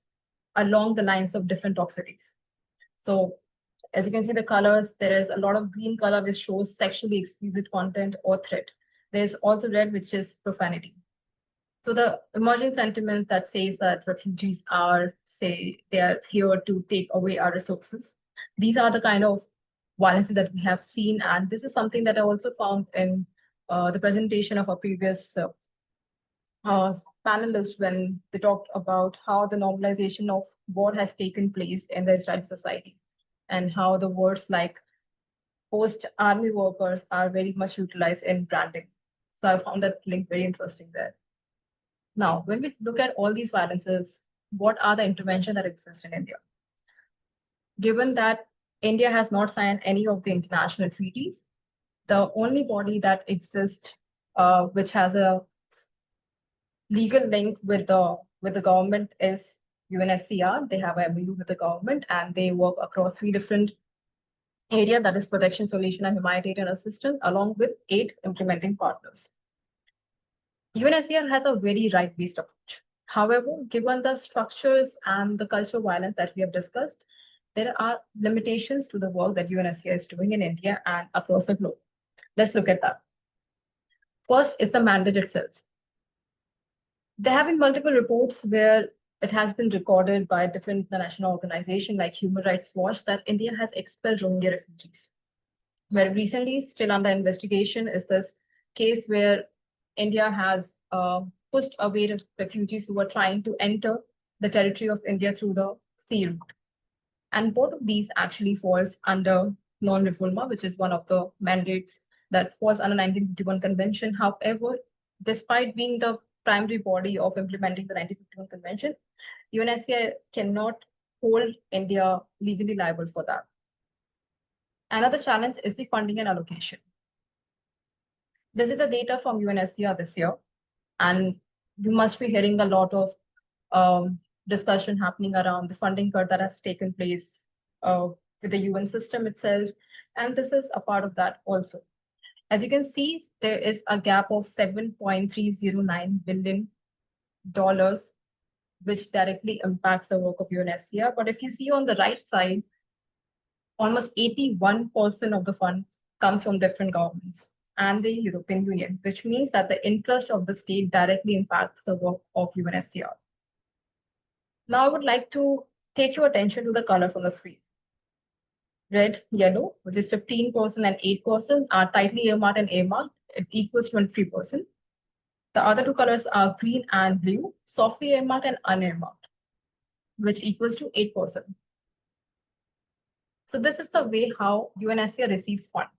along the lines of different toxicities. So as you can see, the colors, there is a lot of green color which shows sexually explicit content or threat. There's also red, which is profanity. So the emerging sentiment that says that refugees are, say, they are here to take away our resources. These are the kind of violences that we have seen. And this is something that I also found in the presentation of our previous panelists when they talked about how the normalization of war has taken place in the Israeli society and how the words like post-army workers are very much utilized in branding. So I found that link very interesting there. Now, when we look at all these violences, what are the interventions that exist in India? Given that India has not signed any of the international treaties, the only body that exists which has a legal link with the government is UNSCR. They have a MOU with the government, and they work across 3 different areas, that is protection, solution, and humanitarian assistance, along with 8 implementing partners. UNSCR has a very right-based approach. However, given the structures and the cultural violence that we have discussed, there are limitations to the work that UNSCR is doing in India and across the globe. Let's look at that. First is the mandate itself. There have been multiple reports where it has been recorded by different international organizations like Human Rights Watch that India has expelled Rohingya refugees. Very recently, still under investigation, is this case where India has pushed away refugees who were trying to enter the territory of India through the sea route. And both of these actually falls under non-refoulement, which is one of the mandates that falls under 1951 Convention. However, despite being the primary body of implementing the 1951 Convention, UNSCR cannot hold India legally liable for that. Another challenge is the funding and allocation. This is the data from UNSCR this year, and you must be hearing a lot of discussion happening around the funding cut that has taken place with the UN system itself, and this is a part of that also. As you can see, there is a gap of $7.309 billion, which directly impacts the work of UNSCR. But if you see on the right side, almost 81% of the funds comes from different governments and the European Union, which means that the interest of the state directly impacts the work of UNSCR. Now I would like to take your attention to the colors on the screen. Red, yellow, which is 15% and 8%, are tightly earmarked and earmarked. It equals 23%. The other two colors are green and blue, softly earmarked and unearmarked, which equals to 8%. So this is the way how UNSCR receives funds.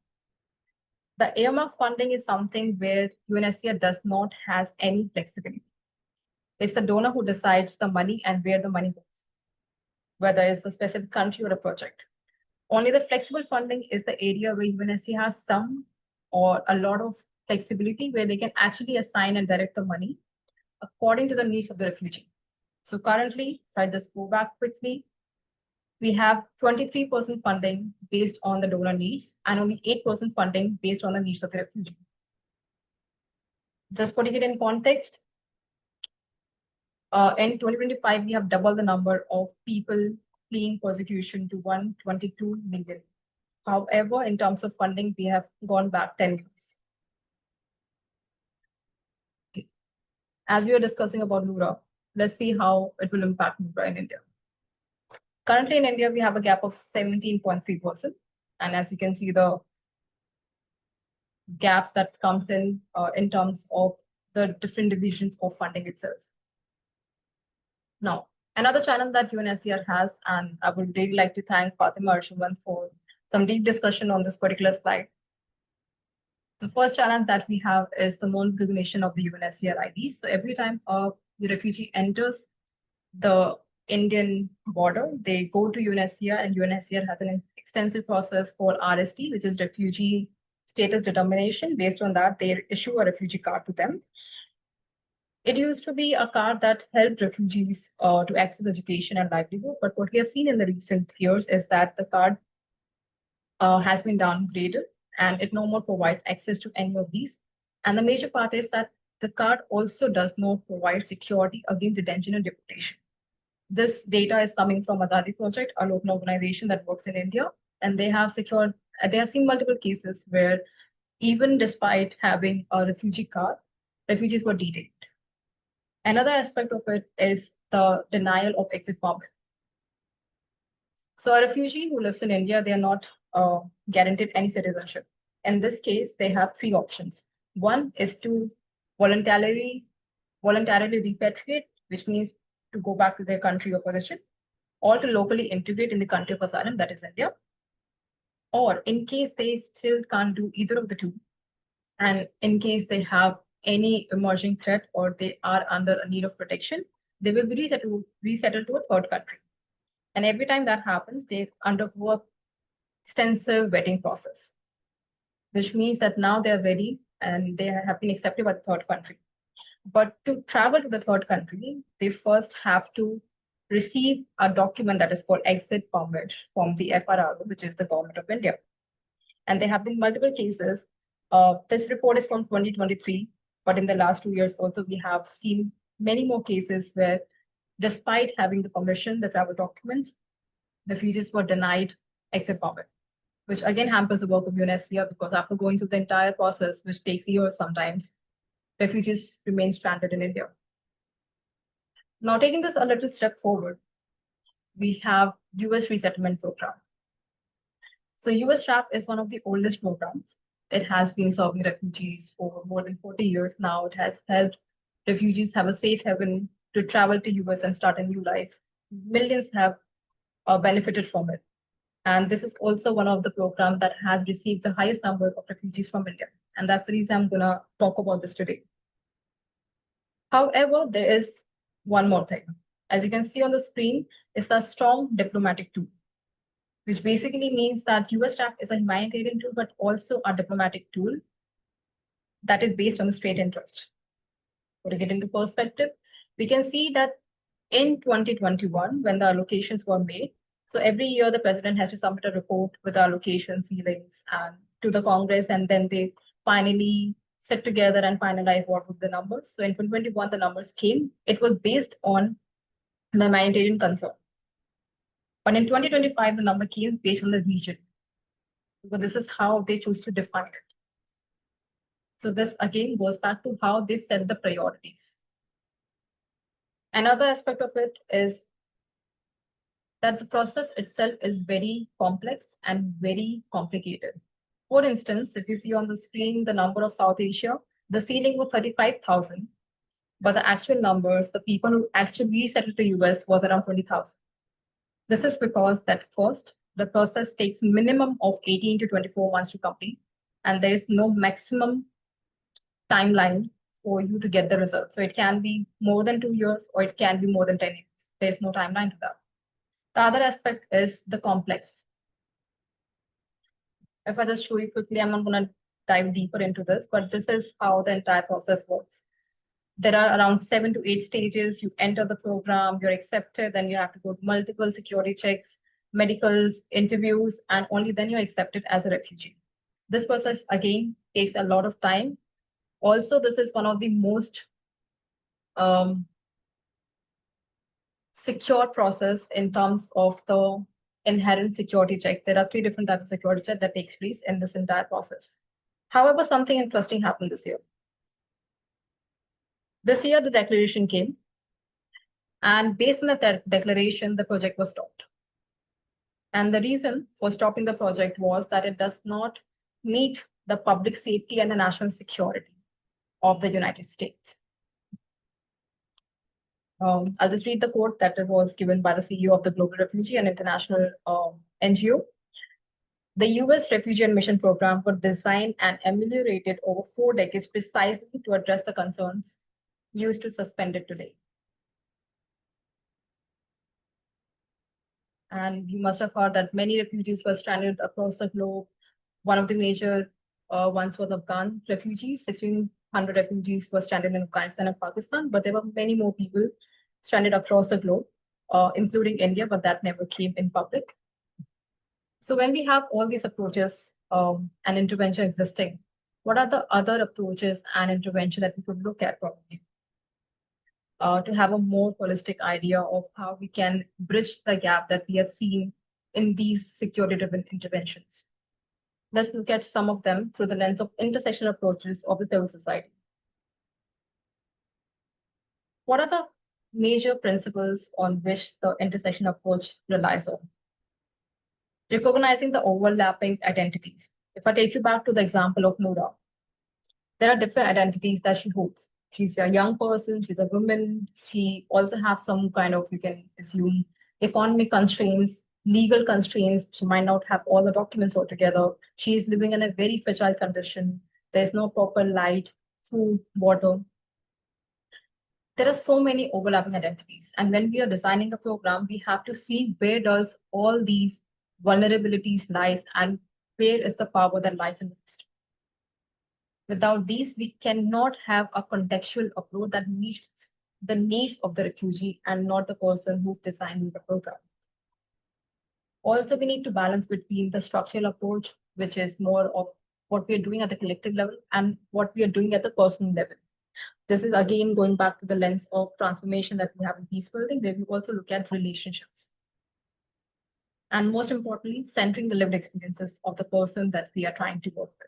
The earmark funding is something where UNSCR does not have any flexibility. It's the donor who decides the money and where the money goes, whether it's a specific country or a project. Only the flexible funding is the area where UNSCR has some or a lot of flexibility where they can actually assign and direct the money according to the needs of the refugee. So currently, if I just go back quickly, we have 23% funding based on the donor needs and only 8% funding based on the needs of the refugee. Just putting it in context, in 2025, we have doubled the number of people fleeing persecution to 122 million. However, in terms of funding, we have gone back 10 years. Okay. As we are discussing about Noura, let's see how it will impact Noura in India. Currently in India, we have a gap of 17.3%. And as you can see, the gaps that comes in terms of the different divisions of funding itself. Now, another channel that UNSCR has, and I would really like to thank Fatima Arshimand for some deep discussion on this particular slide. The first challenge that we have is the non-recognition of the UNSCR IDs. So every time the refugee enters the Indian border, they go to UNSCR, and UNSCR has an extensive process called RST, which is Refugee Status Determination. Based on that, they issue a refugee card to them. It used to be a card that helped refugees to access education and livelihood. But what we have seen in the recent years is that the card has been downgraded and it no more provides access to any of these. And the major part is that the card also does not provide security against detention and deportation. This data is coming from Azadi Project, a local organization that works in India, and they have seen multiple cases where even despite having a refugee card, refugees were detained. Another aspect of it is the denial of exit permit. So a refugee who lives in India, they are not guaranteed any citizenship. In this case, they have three options. One is to voluntarily repatriate, which means to go back to their country of origin, or to locally integrate in the country of asylum, that is India. Or in case they still can't do either of the two, and in case they have any emerging threat or they are under a need of protection, they will be resettled to a third country. And every time that happens, they undergo a extensive vetting process, which means that now they're ready and they have been accepted by the third country. But to travel to the third country, they first have to receive a document that is called exit permit from the FRRO, which is the government of India. And there have been multiple cases. This report is from 2023, but in the last 2 years also, we have seen many more cases where despite having the permission, the travel documents, refugees were denied exit permit, which again hampers the work of UNSCR because after going through the entire process, which takes years sometimes, refugees remain stranded in India. Now, taking this a little step forward, we have US resettlement program. So US RAP is one of the oldest programs. It has been serving refugees for more than 40 years now. It has helped refugees have a safe haven to travel to US and start a new life. Millions have benefited from it. And this is also one of the programs that has received the highest number of refugees from India. And that's the reason I'm going to talk about this today. However, there is one more thing. As you can see on the screen, it's a strong diplomatic tool, which basically means that US TRAP is a humanitarian tool, but also a diplomatic tool that is based on the state interest. To get into perspective, we can see that in 2021, when the allocations were made, so every year the president has to submit a report with allocation ceilings and to the Congress, and then they finally sit together and finalize what were the numbers. So in 2021, the numbers came. It was based on the humanitarian concern. But in 2025, the number came based on the region. So this is how they choose to define it. So this again goes back to how they set the priorities. Another aspect of it is that the process itself is very complex and very complicated. For instance, if you see on the screen the number of South Asia, the ceiling was 35,000, but the actual numbers, the people who actually resettled to US was around 20,000. This is because that first, the process takes minimum of 18 to 24 months to complete, and there is no maximum timeline for you to get the result. So it can be more than 2 years or it can be more than 10 years. There's no timeline to that. The other aspect is the complex. If I just show you quickly, I'm not going to dive deeper into this, but this is how the entire process works. There are around 7 to 8 stages. You enter the program, you're accepted, then you have to go to multiple security checks, medicals, interviews, and only then you're accepted as a refugee. This process, again, takes a lot of time. Also, this is one of the most secure process in terms of the inherent security checks. There are 3 different types of security checks that takes place in this entire process. However, something interesting happened this year. This year, the declaration came, and based on the declaration, the project was stopped. And the reason for stopping the project was that it does not meet the public safety and the national security of the United States. I'll just read the quote that was given by the CEO of the Global Refugee and International NGO. The US Refugee and Mission Program was designed and ameliorated over 4 decades precisely to address the concerns used to suspend it today. And you must have heard that many refugees were stranded across the globe. One of the major ones was Afghan refugees. 1,600 refugees were stranded in Afghanistan and Pakistan, but there were many more people stranded across the globe, including India, but that never came in public. So when we have all these approaches and intervention existing, what are the other approaches and intervention that we could look at probably to have a more holistic idea of how we can bridge the gap that we have seen in these security-driven interventions? Let's look at some of them through the lens of intersection approaches of the civil society. What are the major principles on which the intersection approach relies on? Recognizing the overlapping identities. If I take you back to the example of Noura, there are different identities that she holds. She's a young person, she's a woman, she also has some kind of, you can assume, economic constraints, legal constraints. She might not have all the documents altogether. She is living in a very fragile condition. There's no proper light, food, water. There are so many overlapping identities. And when we are designing a program, we have to see where does all these vulnerabilities lies and where is the power that lies in it. Without these, we cannot have a contextual approach that meets the needs of the refugee and not the person who's designing the program. Also, we need to balance between the structural approach, which is more of what we are doing at the collective level, and what we are doing at the personal level. This is again going back to the lens of transformation that we have in peacebuilding, where we also look at relationships. And most importantly, centering the lived experiences of the person that we are trying to work with.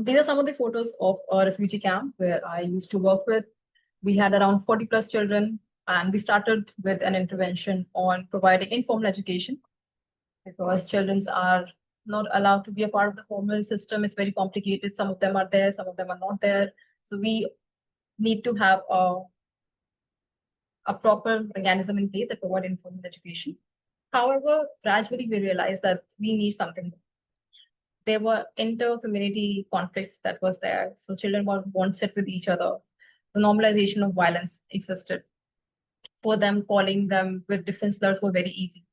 These are some of the photos of a refugee camp where I used to work with. We had around 40 plus children, and we started with an intervention on providing informal education because children are not allowed to be a part of the formal system. It's very complicated. Some of them are there, some of them are not there. So we need to have a proper mechanism in place that provide informal education. However, gradually we realized that we need something more. There were inter-community conflicts that was there. So children won't sit with each other. The normalization of violence existed. For them, calling them with different slurs were very easy.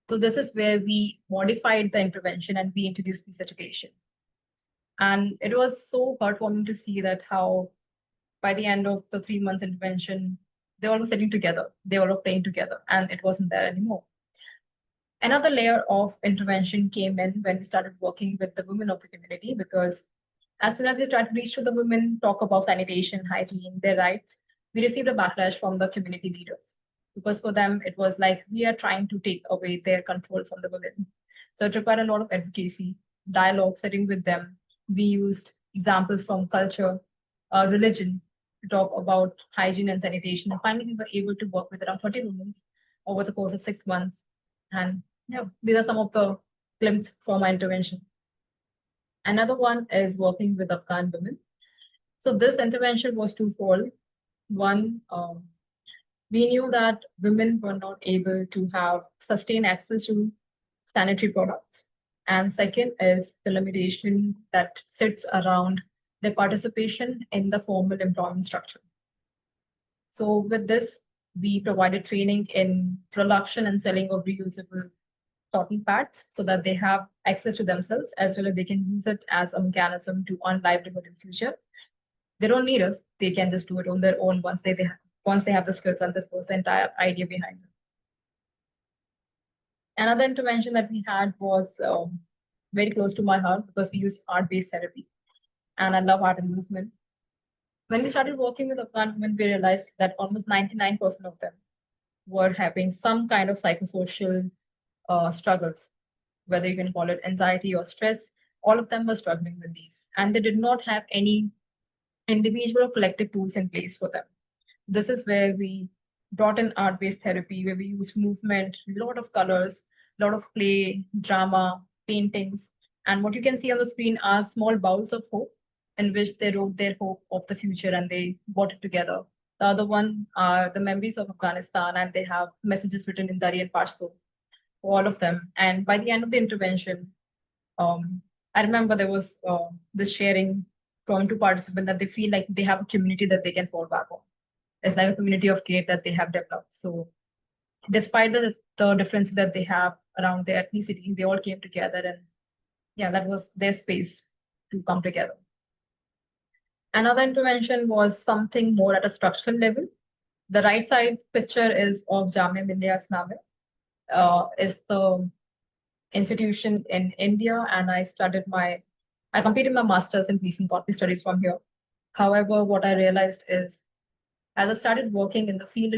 So this is where we modified the intervention and we introduced peace education. And it was so heartwarming to see that how by the end of the 3 months intervention, they all were sitting together, they all were playing together, and it wasn't there anymore. Another layer of intervention came in when we started working with the women of the community, because as soon as we started to reach to the women, talk about sanitation, hygiene, their rights, we received a backlash from the community leaders. Because for them, it was like we are trying to take away their control from the women. So it required a lot of advocacy, dialogue, sitting with them. We used examples from culture, religion, to talk about hygiene and sanitation. And finally, we were able to work with around 30 women over the course of 6 months. And yeah, these are some of the glimpses from our intervention. Another one is working with Afghan women. So this intervention was twofold. One, we knew that women were not able to have sustained access to sanitary products. And second is the limitation that sits around their participation in the formal employment structure. So with this, we provided training in production and selling of reusable cotton pads so that they have access to themselves as well as they can use it as a mechanism to earn livelihood in future. They don't need us; they can just do it on their own once they have the skills, and this was the entire idea behind it. Another intervention that we had was very close to my heart because we used art-based therapy, and I love art and movement. When we started working with Afghan women, we realized that almost 99% of them were having some kind of psychosocial struggles, whether you can call it anxiety or stress. All of them were struggling with these, and they did not have any individual or collective tools in place for them. This is where we brought in art-based therapy, where we used movement, a lot of colors, a lot of play, drama, paintings. And what you can see on the screen are small bowls of hope in which they wrote their hope of the future and they brought it together. The other one are the memories of Afghanistan, and they have messages written in Dari and Pashto, all of them. And by the end of the intervention, I remember there was this sharing from two participants that they feel like they have a community that they can fall back on. It's like a community of care that they have developed. So despite the differences that they have around their ethnicity, they all came together, and yeah, that was their space to come together. Another intervention was something more at a structural level. The right side picture is of Jamia Millia Islamia. Is the institution in India, and I completed my master's in peace and conflict studies from here. However, what I realized is, as I started working in the field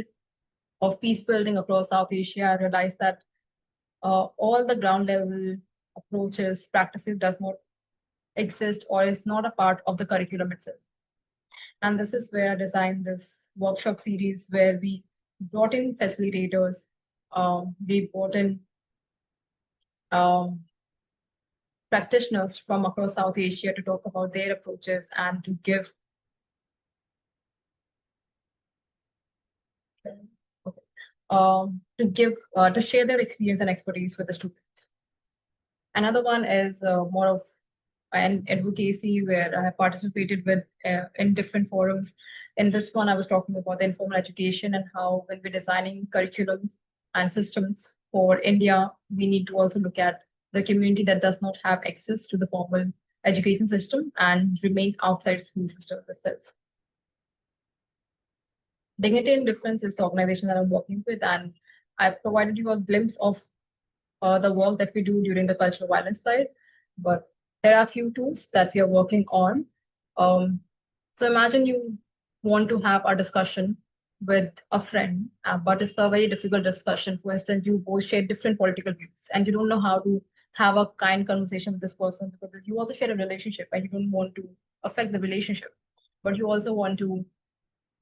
of peace building across South Asia, I realized that all the ground level approaches, practices does not exist or is not a part of the curriculum itself. And this is where I designed this workshop series where we brought in facilitators, we brought in practitioners from across South Asia to talk about their approaches and to give to share their experience and expertise with the students. Another one is more of an advocacy where I have participated with in different forums. In this one, I was talking about the informal education and how when we're designing curriculums and systems for India, we need to also look at the community that does not have access to the formal education system and remains outside school system itself. Dignity and Difference is the organization that I'm working with, and I've provided you a glimpse of the work that we do during the cultural violence side, but there are a few tools that we are working on. So imagine you want to have a discussion with a friend, but it's a very difficult discussion. For instance, you both share different political views and you don't know how to have a kind conversation with this person because you also share a relationship and you don't want to affect the relationship, but you also want to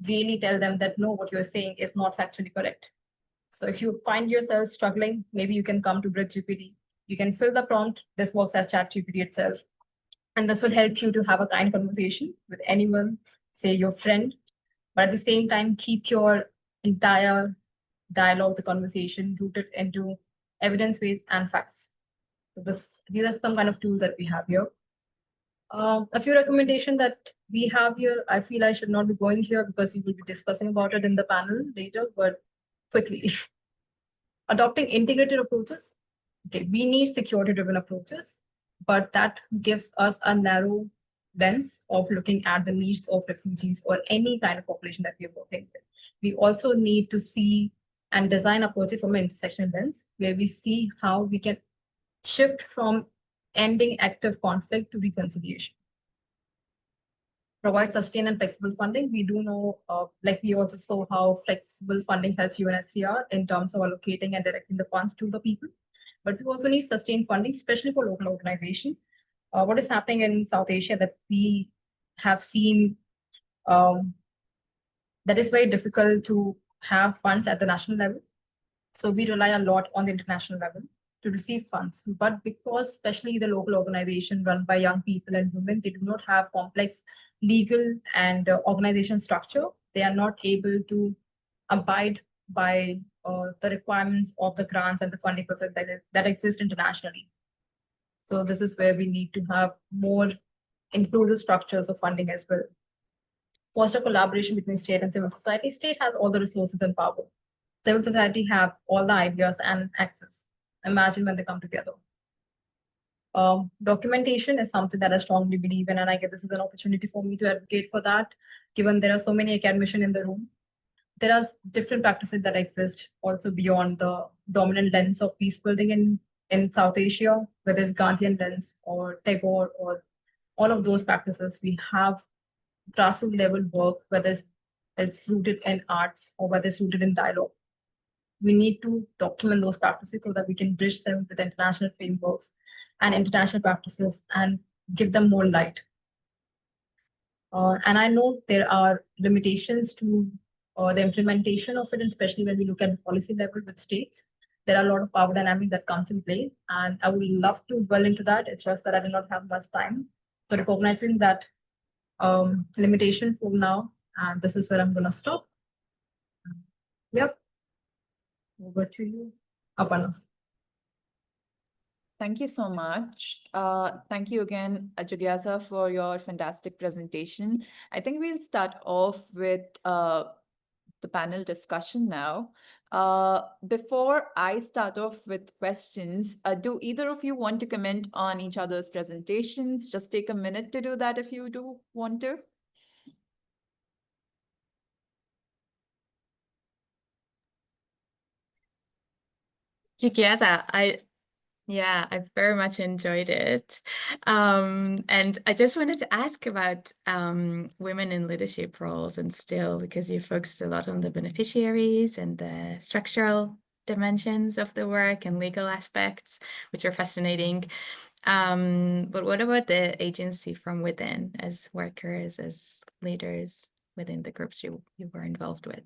really tell them that no, what you're saying is not factually correct. So if you find yourself struggling, maybe you can come to BridgeGPT. You can fill the prompt. This works as ChatGPT itself. And this will help you to have a kind conversation with anyone, say your friend, but at the same time, keep your entire dialogue, the conversation rooted into evidence-based and facts. So these are some kind of tools that we have here. A few recommendations that we have here, I feel I should not be going here because we will be discussing about it in the panel later, but quickly. Adopting integrated approaches. Okay, we need security-driven approaches, but that gives us a narrow lens of looking at the needs of refugees or any kind of population that we are working with. We also need to see and design approaches from an intersectional lens, where we see how we can shift from ending active conflict to reconciliation. Provide sustained and flexible funding. We do know, like we also saw how flexible funding helps UNSCR in terms of allocating and directing the funds to the people. But we also need sustained funding, especially for local organizations. What is happening in South Asia that we have seen that is very difficult to have funds at the national level. So we rely a lot on the international level to receive funds. But because especially the local organization run by young people and women, they do not have complex legal and organization structure, they are not able to abide by the requirements of the grants and the funding process that exist internationally. So this is where we need to have more inclusive structures of funding as well. Foster collaboration between state and civil society. State has all the resources and power. Civil society have all the ideas and access. Imagine when they come together. Documentation is something that I strongly believe in, and I guess this is an opportunity for me to advocate for that, given there are so many academicians in the room. There are different practices that exist also beyond the dominant lens of peace building in South Asia, whether it's Gandhian lens or Tagore or all of those practices. We have grassroots level work, whether it's rooted in arts or whether it's rooted in dialogue. We need to document those practices so that we can bridge them with international frameworks and international practices and give them more light. And I know there are limitations to the implementation of it, especially when we look at the policy level with states. There are a lot of power dynamics that comes in play, and I would love to dwell into that. It's just that I do not have much time. So recognizing that limitation for now, and this is where I'm going to stop. Yep. Over to you, Aparna. Thank you so much. Thank you again, Juliasa, for your fantastic presentation. I think we'll start off with the panel discussion now. Before I start off with questions, do either of you want to comment on each other's presentations? Just take a minute to do that if you do want to. Juliasa, I very much enjoyed it. And I just wanted to ask about women in leadership roles and still, because you focused a lot on the beneficiaries and the structural dimensions of the work and legal aspects, which are fascinating. But what about the agency from within as workers, as leaders within the groups you were involved with?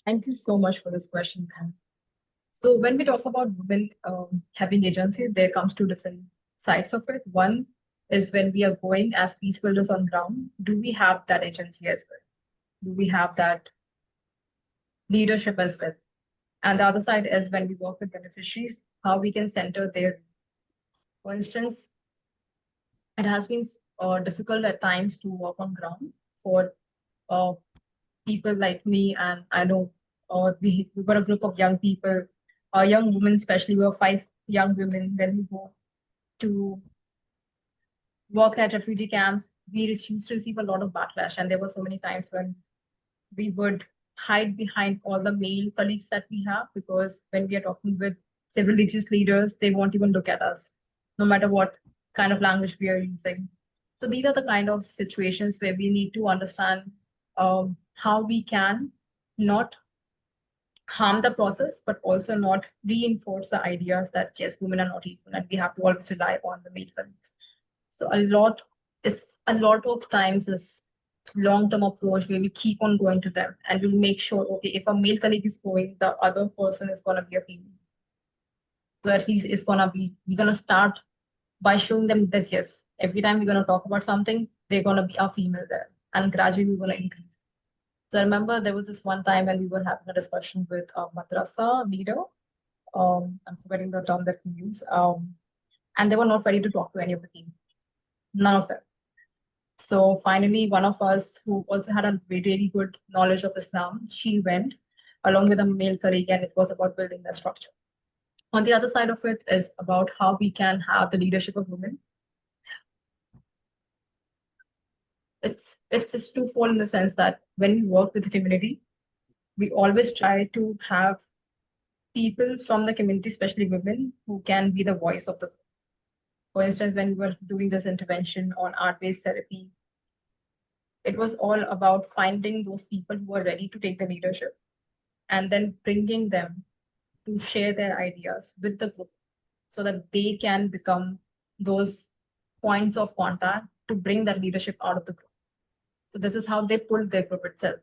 Thank you so much for this question, Pam. So when we talk about women having agency, there comes two different sides of it. One is when we are going as peace builders on ground, do we have that agency as well? Do we have that leadership as well? And the other side is when we work with beneficiaries, how we can center their. For instance, it has been difficult at times to work on ground for people like me, and I know we were a group of young people, young women especially. We were 5 young women when we go to work at refugee camps. We used to receive a lot of backlash, and there were so many times when we would hide behind all the male colleagues that we have, because when we are talking with civil religious leaders, they won't even look at us, no matter what kind of language we are using. So these are the kind of situations where we need to understand how we can not harm the process, but also not reinforce the ideas that yes, women are not equal and we have to always rely on the male colleagues. So a lot of times is long-term approach where we keep on going to them and we'll make sure, okay, if a male colleague is going, the other person is going to be a female. So at least it's going to be, we're going to start by showing them this, yes, every time we're going to talk about something, they're going to be a female there, and gradually we're going to increase. So I remember there was this one time when we were having a discussion with a madrasa leader. I'm forgetting the term that we use. And they were not ready to talk to any of the team, none of them. So finally, one of us who also had a really good knowledge of Islam, she went along with a male colleague, and it was about building that structure. On the other side of it is about how we can have the leadership of women. It's just twofold in the sense that when we work with the community, we always try to have people from the community, especially women, who can be the voice of the. For instance, when we were doing this intervention on art-based therapy, it was all about finding those people who are ready to take the leadership and then bringing them to share their ideas with the group so that they can become those points of contact to bring that leadership out of the group. So this is how they pulled their group itself.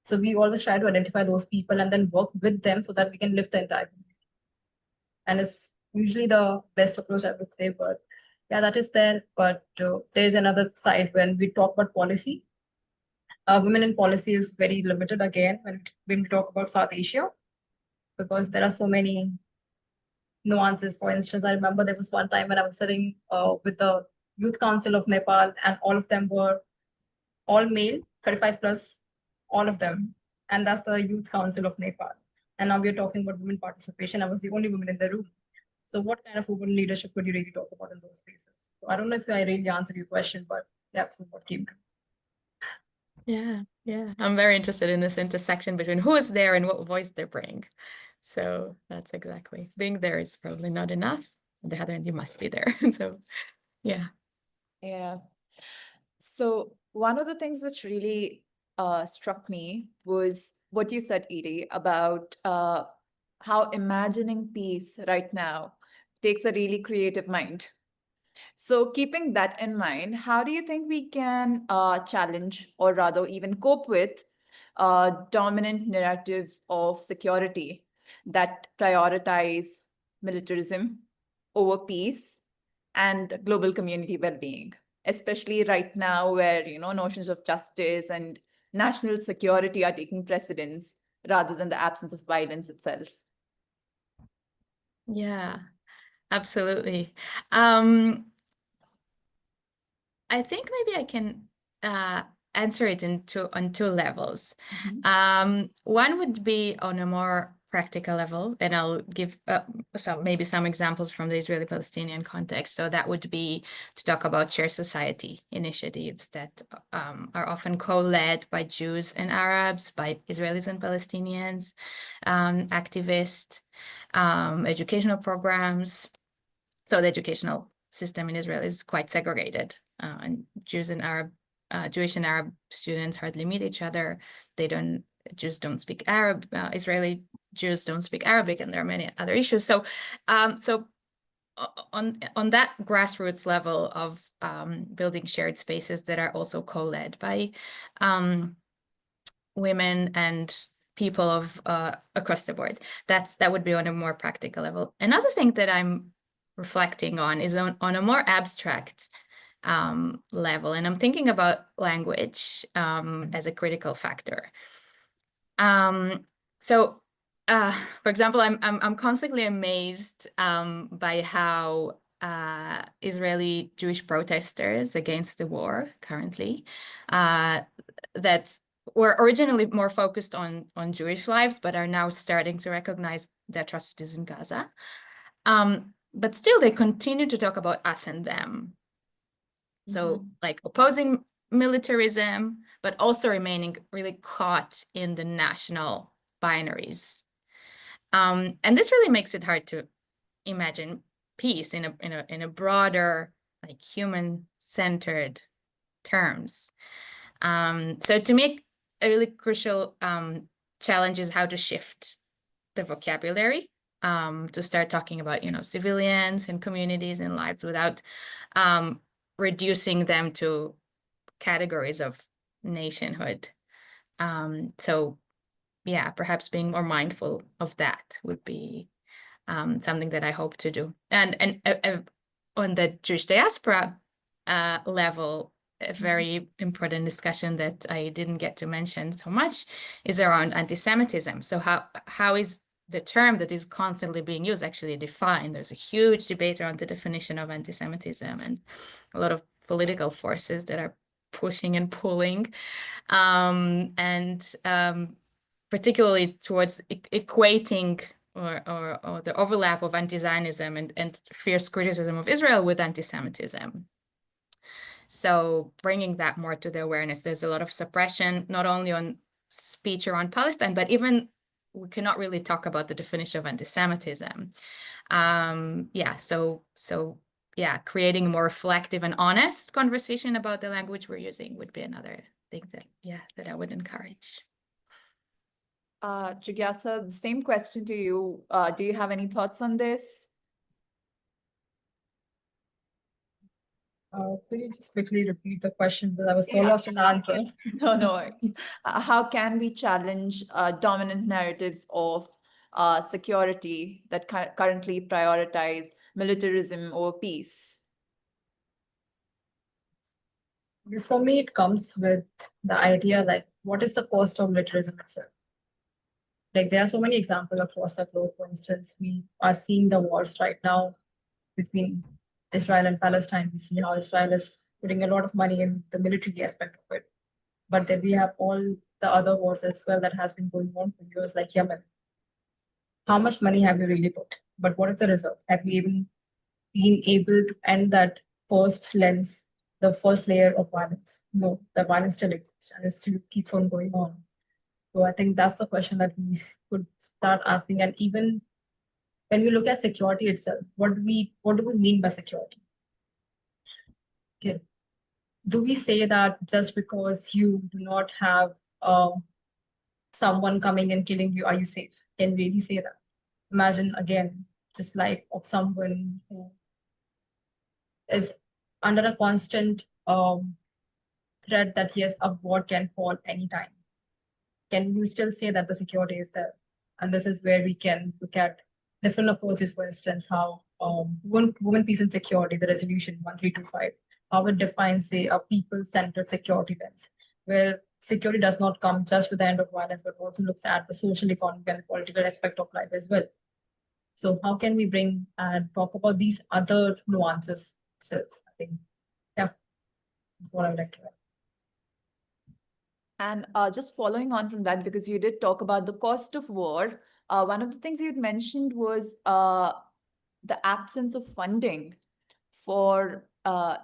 So we always try to identify those people and then work with them so that we can lift the entire community. And it's usually the best approach, I would say. But yeah, that is there. But there's another side when we talk about policy. Women in policy is very limited again when we talk about South Asia, because there are so many nuances. For instance, I remember there was one time when I was sitting with the Youth Council of Nepal, and all of them were all male, 35 plus, all of them. And that's the Youth Council of Nepal. And now we're talking about women participation. I was the only woman in the room. So what kind of women leadership could you really talk about in those spaces? So I don't know if I really answered your question, but that's what came to me. Yeah. I'm very interested in this intersection between who is there and what voice they bring. So that's exactly, being there is probably not enough. On the other hand, you must be there. So yeah. Yeah. So one of the things which really struck me was what you said, Edie, about how imagining peace right now takes a really creative mind. So keeping that in mind, how do you think we can challenge, or rather even cope with dominant narratives of security that prioritize militarism over peace and global community well-being, especially right now where, notions of justice and national security are taking precedence rather than the absence of violence itself? Yeah, absolutely. I think maybe I can answer it on two levels. One would be on a more practical level, and I'll give maybe some examples from the Israeli-Palestinian context. So that would be to talk about shared society initiatives that are often co-led by Jews and Arabs, by Israelis and Palestinians, activists, educational programs. So the educational system in Israel is quite segregated, and Jewish and Arab students hardly meet each other. Jews don't speak Arab. Israeli Jews don't speak Arabic, and there are many other issues. So, on that grassroots level of building shared spaces that are also co-led by women and people of across the board, that would be on a more practical level. Another thing that I'm reflecting on is on a more abstract level, and I'm thinking about language as a critical factor. So, for example, I'm constantly amazed by how Israeli Jewish protesters against the war currently that were originally more focused on Jewish lives, but are now starting to recognize the atrocities in Gaza. But still, they continue to talk about us and them. So, like opposing militarism, but also remaining really caught in the national binaries. And this really makes it hard to imagine peace in a broader, like human-centered terms. So to me, a really crucial challenge is how to shift the vocabulary to start talking about, civilians and communities and lives without reducing them to categories of nationhood. So yeah, perhaps being more mindful of that would be something that I hope to do. And on the Jewish diaspora level, a very important discussion that I didn't get to mention so much is around anti-Semitism. So how is the term that is constantly being used actually defined? There's a huge debate around the definition of anti-Semitism and a lot of political forces that are pushing and pulling, particularly towards equating or the overlap of anti-Zionism and fierce criticism of Israel with anti-Semitism. So bringing that more to the awareness, there's a lot of suppression, not only on speech around Palestine, but even we cannot really talk about the definition of anti-Semitism. Yeah, creating a more reflective and honest conversation about the language we're using would be another thing that I would encourage. Jigyasa, the same question to you. Do you have any thoughts on this? Could you just quickly repeat the question, because I was so lost in the answer. No worries. How can we challenge dominant narratives of security that currently prioritize militarism over peace? Because for me, it comes with the idea like, what is the cost of militarism itself? Like, there are so many examples across the globe. For instance, we are seeing the wars right now between Israel and Palestine. We see how Israel is putting a lot of money in the military aspect of it. But then we have all the other wars as well that has been going on for years, like Yemen. How much money have we really put? But what is the result? Have we even been able to end that first lens, the first layer of violence? No, the violence still exists and it still keeps on going on. So I think that's the question that we could start asking. And even when we look at security itself, what do we mean by security? Okay. Do we say that just because you do not have someone coming and killing you, are you safe? Can we really say that? Imagine again, just like of someone who is under a constant threat that yes, a war can fall anytime. Can you still say that the security is there? And this is where we can look at different approaches, for instance, how Women, Peace and Security, the resolution 1325, how it defines, say, a people-centered security lens, where security does not come just with the end of violence, but also looks at the social, economic, and political aspect of life as well. So how can we bring and talk about these other nuances? So I think, yeah, that's what I would like to add. And just following on from that, because you did talk about the cost of war, one of the things you'd mentioned was the absence of funding for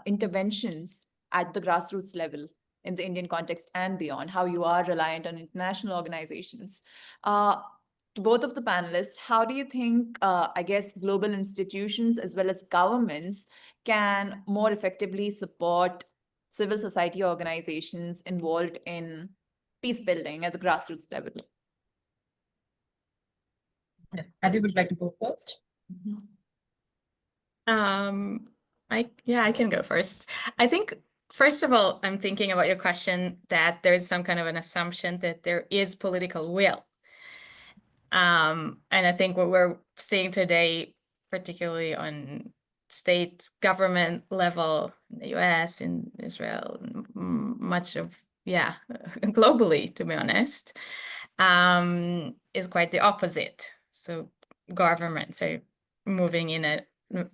interventions at the grassroots level in the Indian context and beyond, how you are reliant on international organizations. To both of the panelists, how do you think, I guess, global institutions as well as governments can more effectively support civil society organizations involved in peace building at the grassroots level? Yeah. Adi would like to go first. I can go first. I think, first of all, I'm thinking about your question that there's some kind of an assumption that there is political will. And I think what we're seeing today, particularly on state government level in the US, in Israel, much of, globally, to be honest, is quite the opposite. So governments are moving in a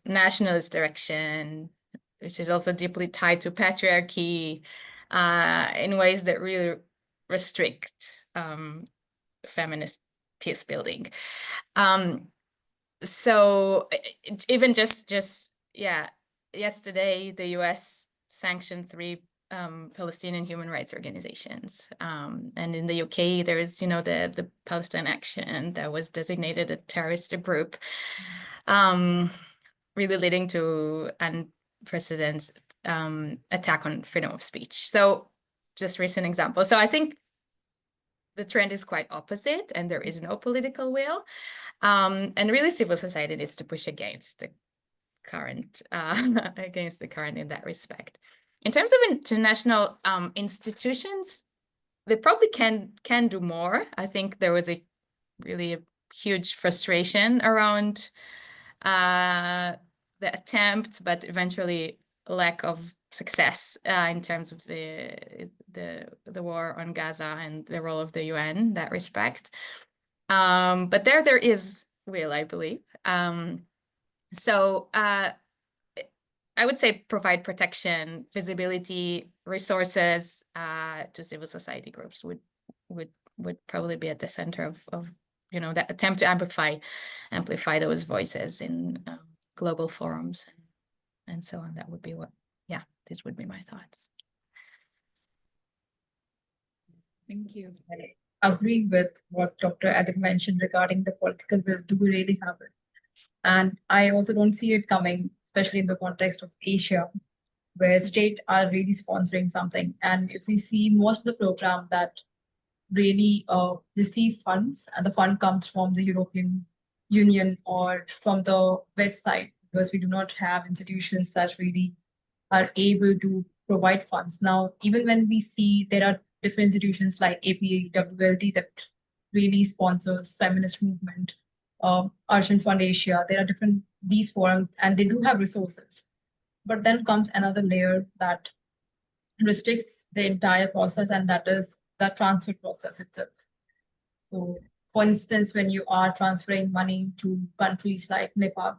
nationalist direction, which is also deeply tied to patriarchy in ways that really restrict feminist peace building. So even just yesterday, the US sanctioned 3 Palestinian human rights organizations. And in the UK, there is, the Palestine Action that was designated a terrorist group, really leading to unprecedented attack on freedom of speech. So just recent example. So I think the trend is quite opposite, and there is no political will. And really, civil society needs to push against the current in that respect. In terms of international institutions, they probably can do more. I think there was a huge frustration around the attempt, but eventually lack of success in terms of the war on Gaza and the role of the UN in that respect. But there is will, I believe. So I would say provide protection, visibility, resources to civil society groups would probably be at the center of that attempt to amplify those voices in global forums and so on. That would be this would be my thoughts. Thank you. I agree with what Dr. Edith mentioned regarding the political will. Do we really have it? And I also don't see it coming, especially in the context of Asia, where states are really sponsoring something. And if we see most of the program that really receive funds, and the fund comes from the European Union or from the West side, because we do not have institutions that really are able to provide funds. Now, even when we see there are different institutions like APA, WLD that really sponsors feminist movement, Arjun Fund Asia, there are different, these forums, and they do have resources. But then comes another layer that restricts the entire process, and that is the transfer process itself. So, for instance, when you are transferring money to countries like Nepal,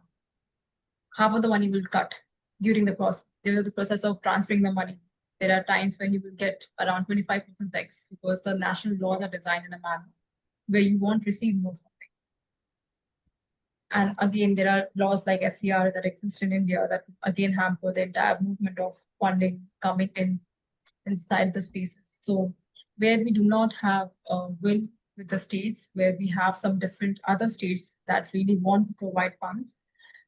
half of the money will cut during the process of transferring the money. There are times when you will get around 25% tax because the national laws are designed in a manner where you won't receive more funding. And again, there are laws like FCR that exist in India that again hamper the entire movement of funding coming in inside the spaces. So where we do not have a will with the states, where we have some different other states that really want to provide funds,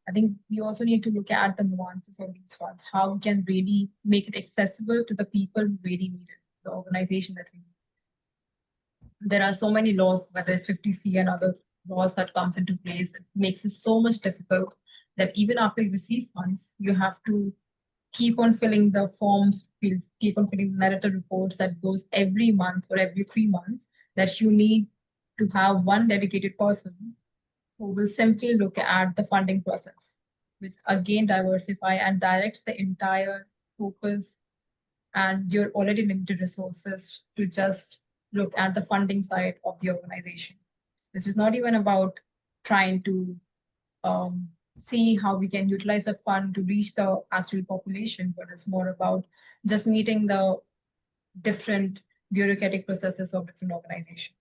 I think we also need to look at the nuances of these funds, how we can really make it accessible to the people who really need it, the organization that we need. There are so many laws, whether it's 50C and other laws that comes into place, it makes it so much difficult that even after you receive funds, you have to keep on filling the forms, keep on filling the narrative reports that goes every month or every 3 months, that you need to have one dedicated person who will simply look at the funding process, which again diversify and directs the entire focus and your already limited resources to just look at the funding side of the organization, which is not even about trying to see how we can utilize the fund to reach the actual population, but it's more about just meeting the different bureaucratic processes of different organizations.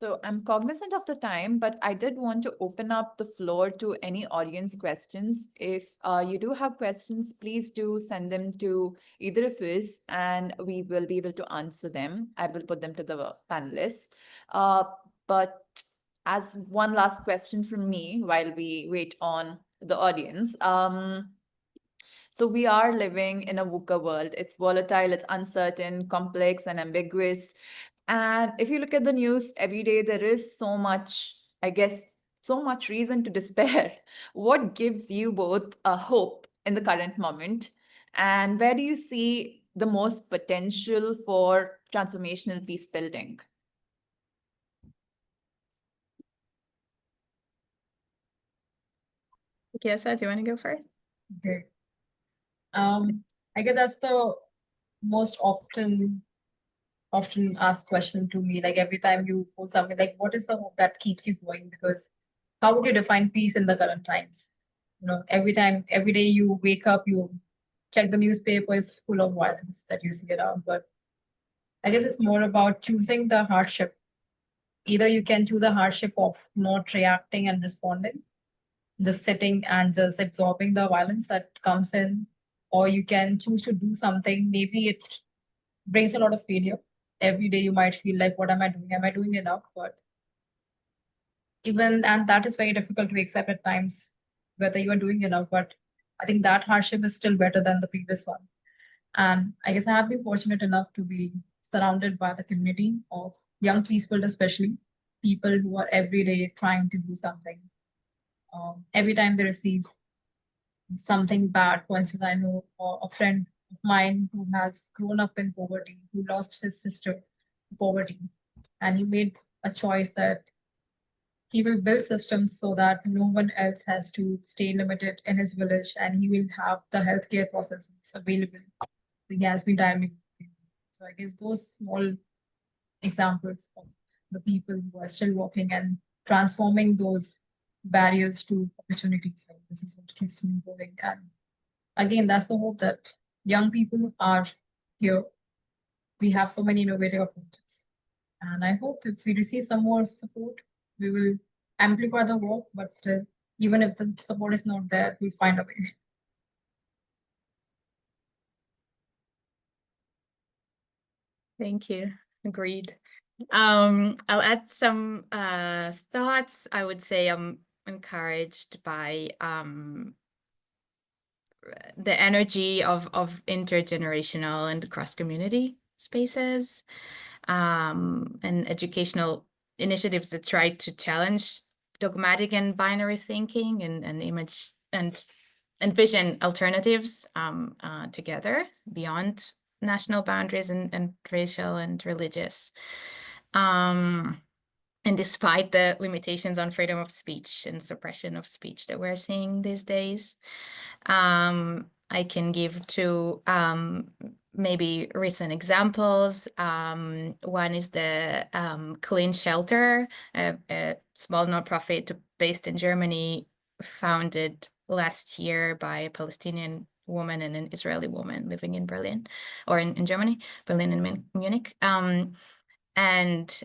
So I'm cognizant of the time, but I did want to open up the floor to any audience questions. If you do have questions, please do send them to either of us and we will be able to answer them. I will put them to the panelists. But as one last question from me while we wait on the audience. So we are living in a VUCA world. It's volatile, it's uncertain, complex, and ambiguous. And if you look at the news every day, there is so much, I guess, so much reason to despair. What gives you both a hope in the current moment? And where do you see the most potential for transformational peace building? Kiesa, do you want to go first? Okay. I guess that's the most often asked question to me. Like every time you post something, like what is the hope that keeps you going? Because how would you define peace in the current times? Every day you wake up, you check the newspaper, is full of violence that you see around. But I guess it's more about choosing the hardship. Either you can choose the hardship of not reacting and responding, just sitting and just absorbing the violence that comes in, or you can choose to do something. Maybe it brings a lot of failure. Every day you might feel like, what am I doing? Am I doing enough? But and that is very difficult to accept at times, whether you are doing enough. But I think that hardship is still better than the previous one. And I guess I have been fortunate enough to be surrounded by the community of young peacebuilders, especially people who are every day trying to do something. Every time they receive something bad, for instance, I know a friend of mine who has grown up in poverty, who lost his sister to poverty, and he made a choice that he will build systems so that no one else has to stay limited in his village, and he will have the healthcare processes available. He has been diving. So I guess those small examples of the people who are still working and transforming those barriers to opportunities. So this is what keeps me going. And again, that's the hope that young people are here. We have so many innovative approaches. And I hope if we receive some more support, we will amplify the work, but still, even if the support is not there, we'll find a way. Thank you. Agreed. I'll add some thoughts. I would say I'm encouraged by the energy of intergenerational and cross-community spaces and educational initiatives that try to challenge dogmatic and binary thinking and image and envision alternatives together beyond national boundaries and racial and religious. And despite the limitations on freedom of speech and suppression of speech that we're seeing these days, I can give two maybe recent examples. One is the Clean Shelter, a small nonprofit based in Germany, founded last year by a Palestinian woman and an Israeli woman living in Berlin, or in Germany, Berlin and Munich. And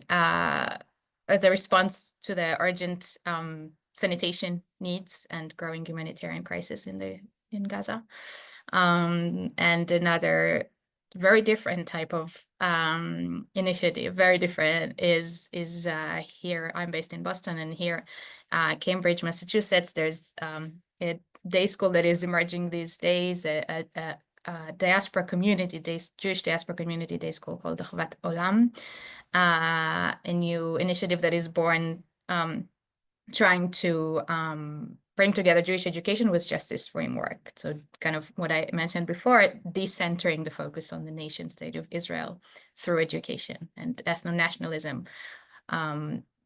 as a response to the urgent sanitation needs and growing humanitarian crisis in Gaza. And another very different type of initiative, very different, is here. I'm based in Boston, and here, Cambridge, Massachusetts, there's a day school that is emerging these days, a diaspora community, Jewish diaspora community day school called Chvat Olam, a new initiative that is born trying to bring together Jewish education with justice framework. So kind of what I mentioned before, decentering the focus on the nation state of Israel through education and ethno-nationalism,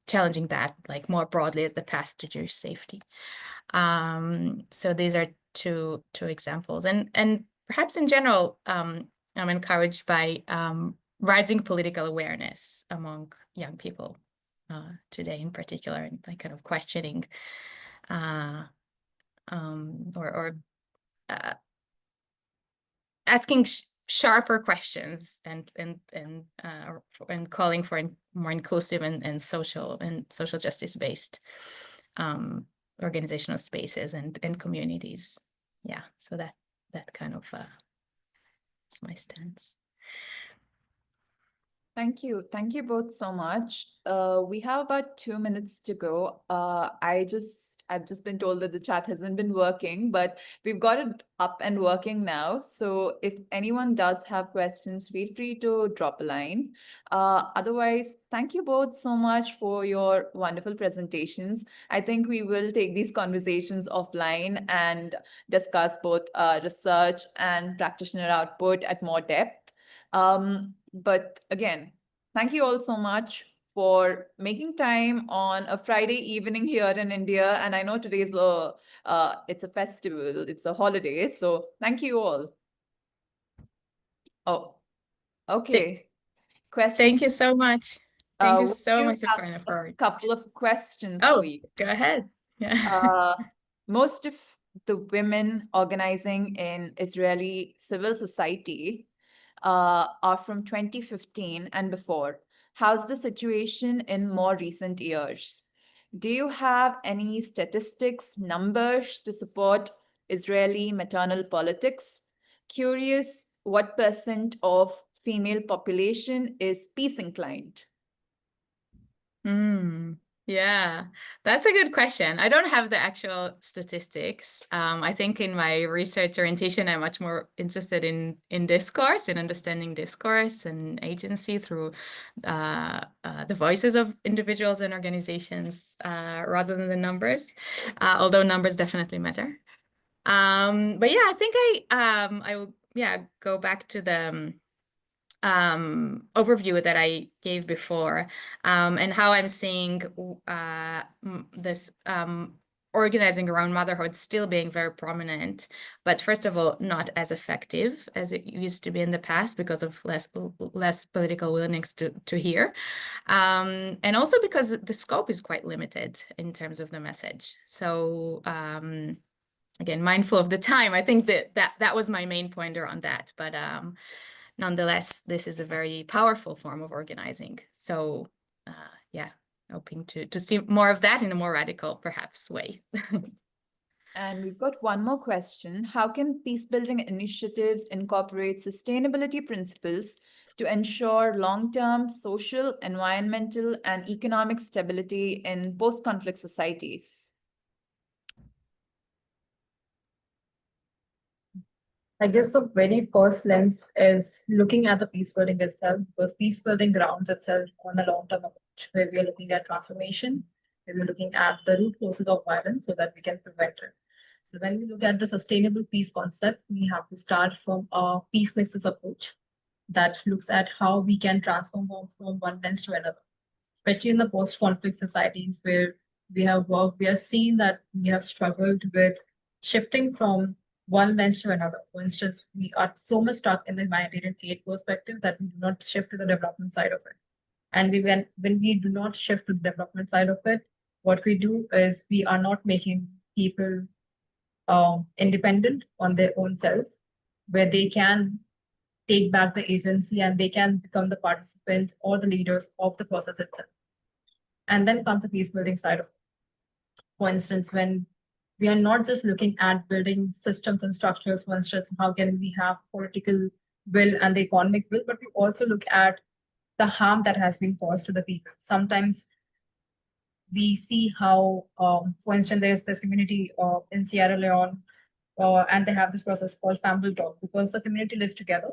challenging that like more broadly as the path to Jewish safety. So these are two examples. And perhaps in general, I'm encouraged by rising political awareness among young people today in particular, and like kind of questioning or asking sharper questions and calling for more inclusive and social justice based organizational spaces and communities. Yeah, so that kind of is my stance. Thank you. Thank you both so much. We have about 2 minutes to go. I've just been told that the chat hasn't been working, but we've got it up and working now. So if anyone does have questions, feel free to drop a line. Otherwise, thank you both so much for your wonderful presentations. I think we will take these conversations offline and discuss both research and practitioner output at more depth. But again, thank you all so much for making time on a Friday evening here in India. And I know today is it's a festival, it's a holiday. So thank you all. Oh, okay. Questions? Thank you so much. Thank you so much, have Aparna, a for couple of questions for you. go ahead. Yeah. Most of the women organizing in Israeli civil society are from 2015 and before. How's the situation in more recent years? Do you have any statistics, numbers to support Israeli maternal politics? Curious what % of female population is peace inclined? Yeah, that's a good question. I don't have the actual statistics. I think in my research orientation, I'm much more interested in discourse, in understanding discourse and agency through the voices of individuals and organizations rather than the numbers, although numbers definitely matter. But yeah, I think I will go back to the overview that I gave before, and how I'm seeing this organizing around motherhood still being very prominent, but first of all, not as effective as it used to be in the past because of less political willingness to hear, and also because the scope is quite limited in terms of the message. So again, mindful of the time, I think that was my main pointer on that, but nonetheless, this is a very powerful form of organizing. So yeah, hoping to see more of that in a more radical, perhaps, way. And we've got one more question. How can peacebuilding initiatives incorporate sustainability principles to ensure long-term social, environmental, and economic stability in post-conflict societies? I guess the very first lens is looking at the peacebuilding itself, because peacebuilding grounds itself on a long-term approach where we are looking at transformation, where we're looking at the root causes of violence so that we can prevent it. So when we look at the sustainable peace concept, we have to start from a peace nexus approach that looks at how we can transform from one lens to another, especially in the post-conflict societies where we have worked, we have seen that we have struggled with shifting from one lens to another. For instance, we are so much stuck in the humanitarian aid perspective that we do not shift to the development side of it. And when we do not shift to the development side of it, what we do is we are not making people independent on their own self, where they can take back the agency and they can become the participants or the leaders of the process itself. And then comes the peace building side of it. For instance, when we are not just looking at building systems and structures, for instance, how can we have political will and the economic will, but we also look at the harm that has been caused to the people. Sometimes we see how, for instance, there's this community in Sierra Leone, and they have this process called family talk because the community lives together.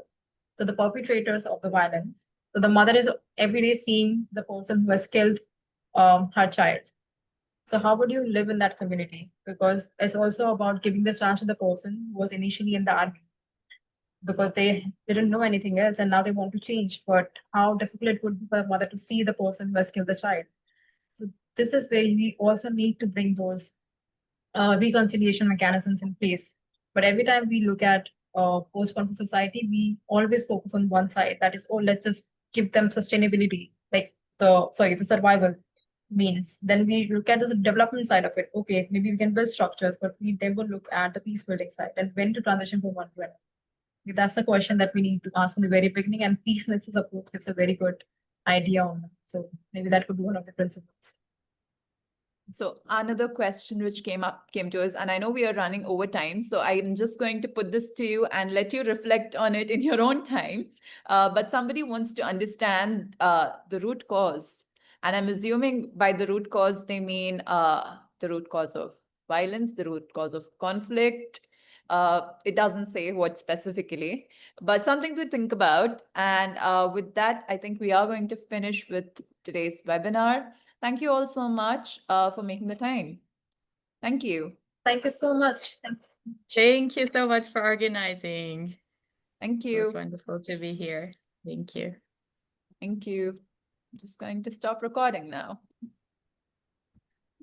So the perpetrators of the violence, so the mother is every day seeing the person who has killed her child. So how would you live in that community? Because it's also about giving the chance to the person who was initially in the army, because they didn't know anything else and now they want to change. But how difficult it would be for a mother to see the person who has killed the child. So this is where we also need to bring those reconciliation mechanisms in place. But every time we look at post-conflict society, we always focus on one side. That is, oh, let's just give them sustainability, like the survival means. Then we look at the development side of it. Okay, maybe we can build structures, but we never look at the peace building side and when to transition from one to another. That's the question that we need to ask from the very beginning, and peace nexus approach gives a very good idea on that. So maybe that could be one of the principles. So another question which came to us, and I know we are running over time, so I'm just going to put this to you and let you reflect on it in your own time. But somebody wants to understand the root cause. And I'm assuming by the root cause, they mean the root cause of violence, the root cause of conflict. It doesn't say what specifically, but something to think about. And with that, I think we are going to finish with today's webinar. Thank you all so much for making the time. Thank you. Thank you so much. Thanks. Thank you so much for organizing. Thank It you. was wonderful to be here. Thank you. Thank you. I'm just going to stop recording now.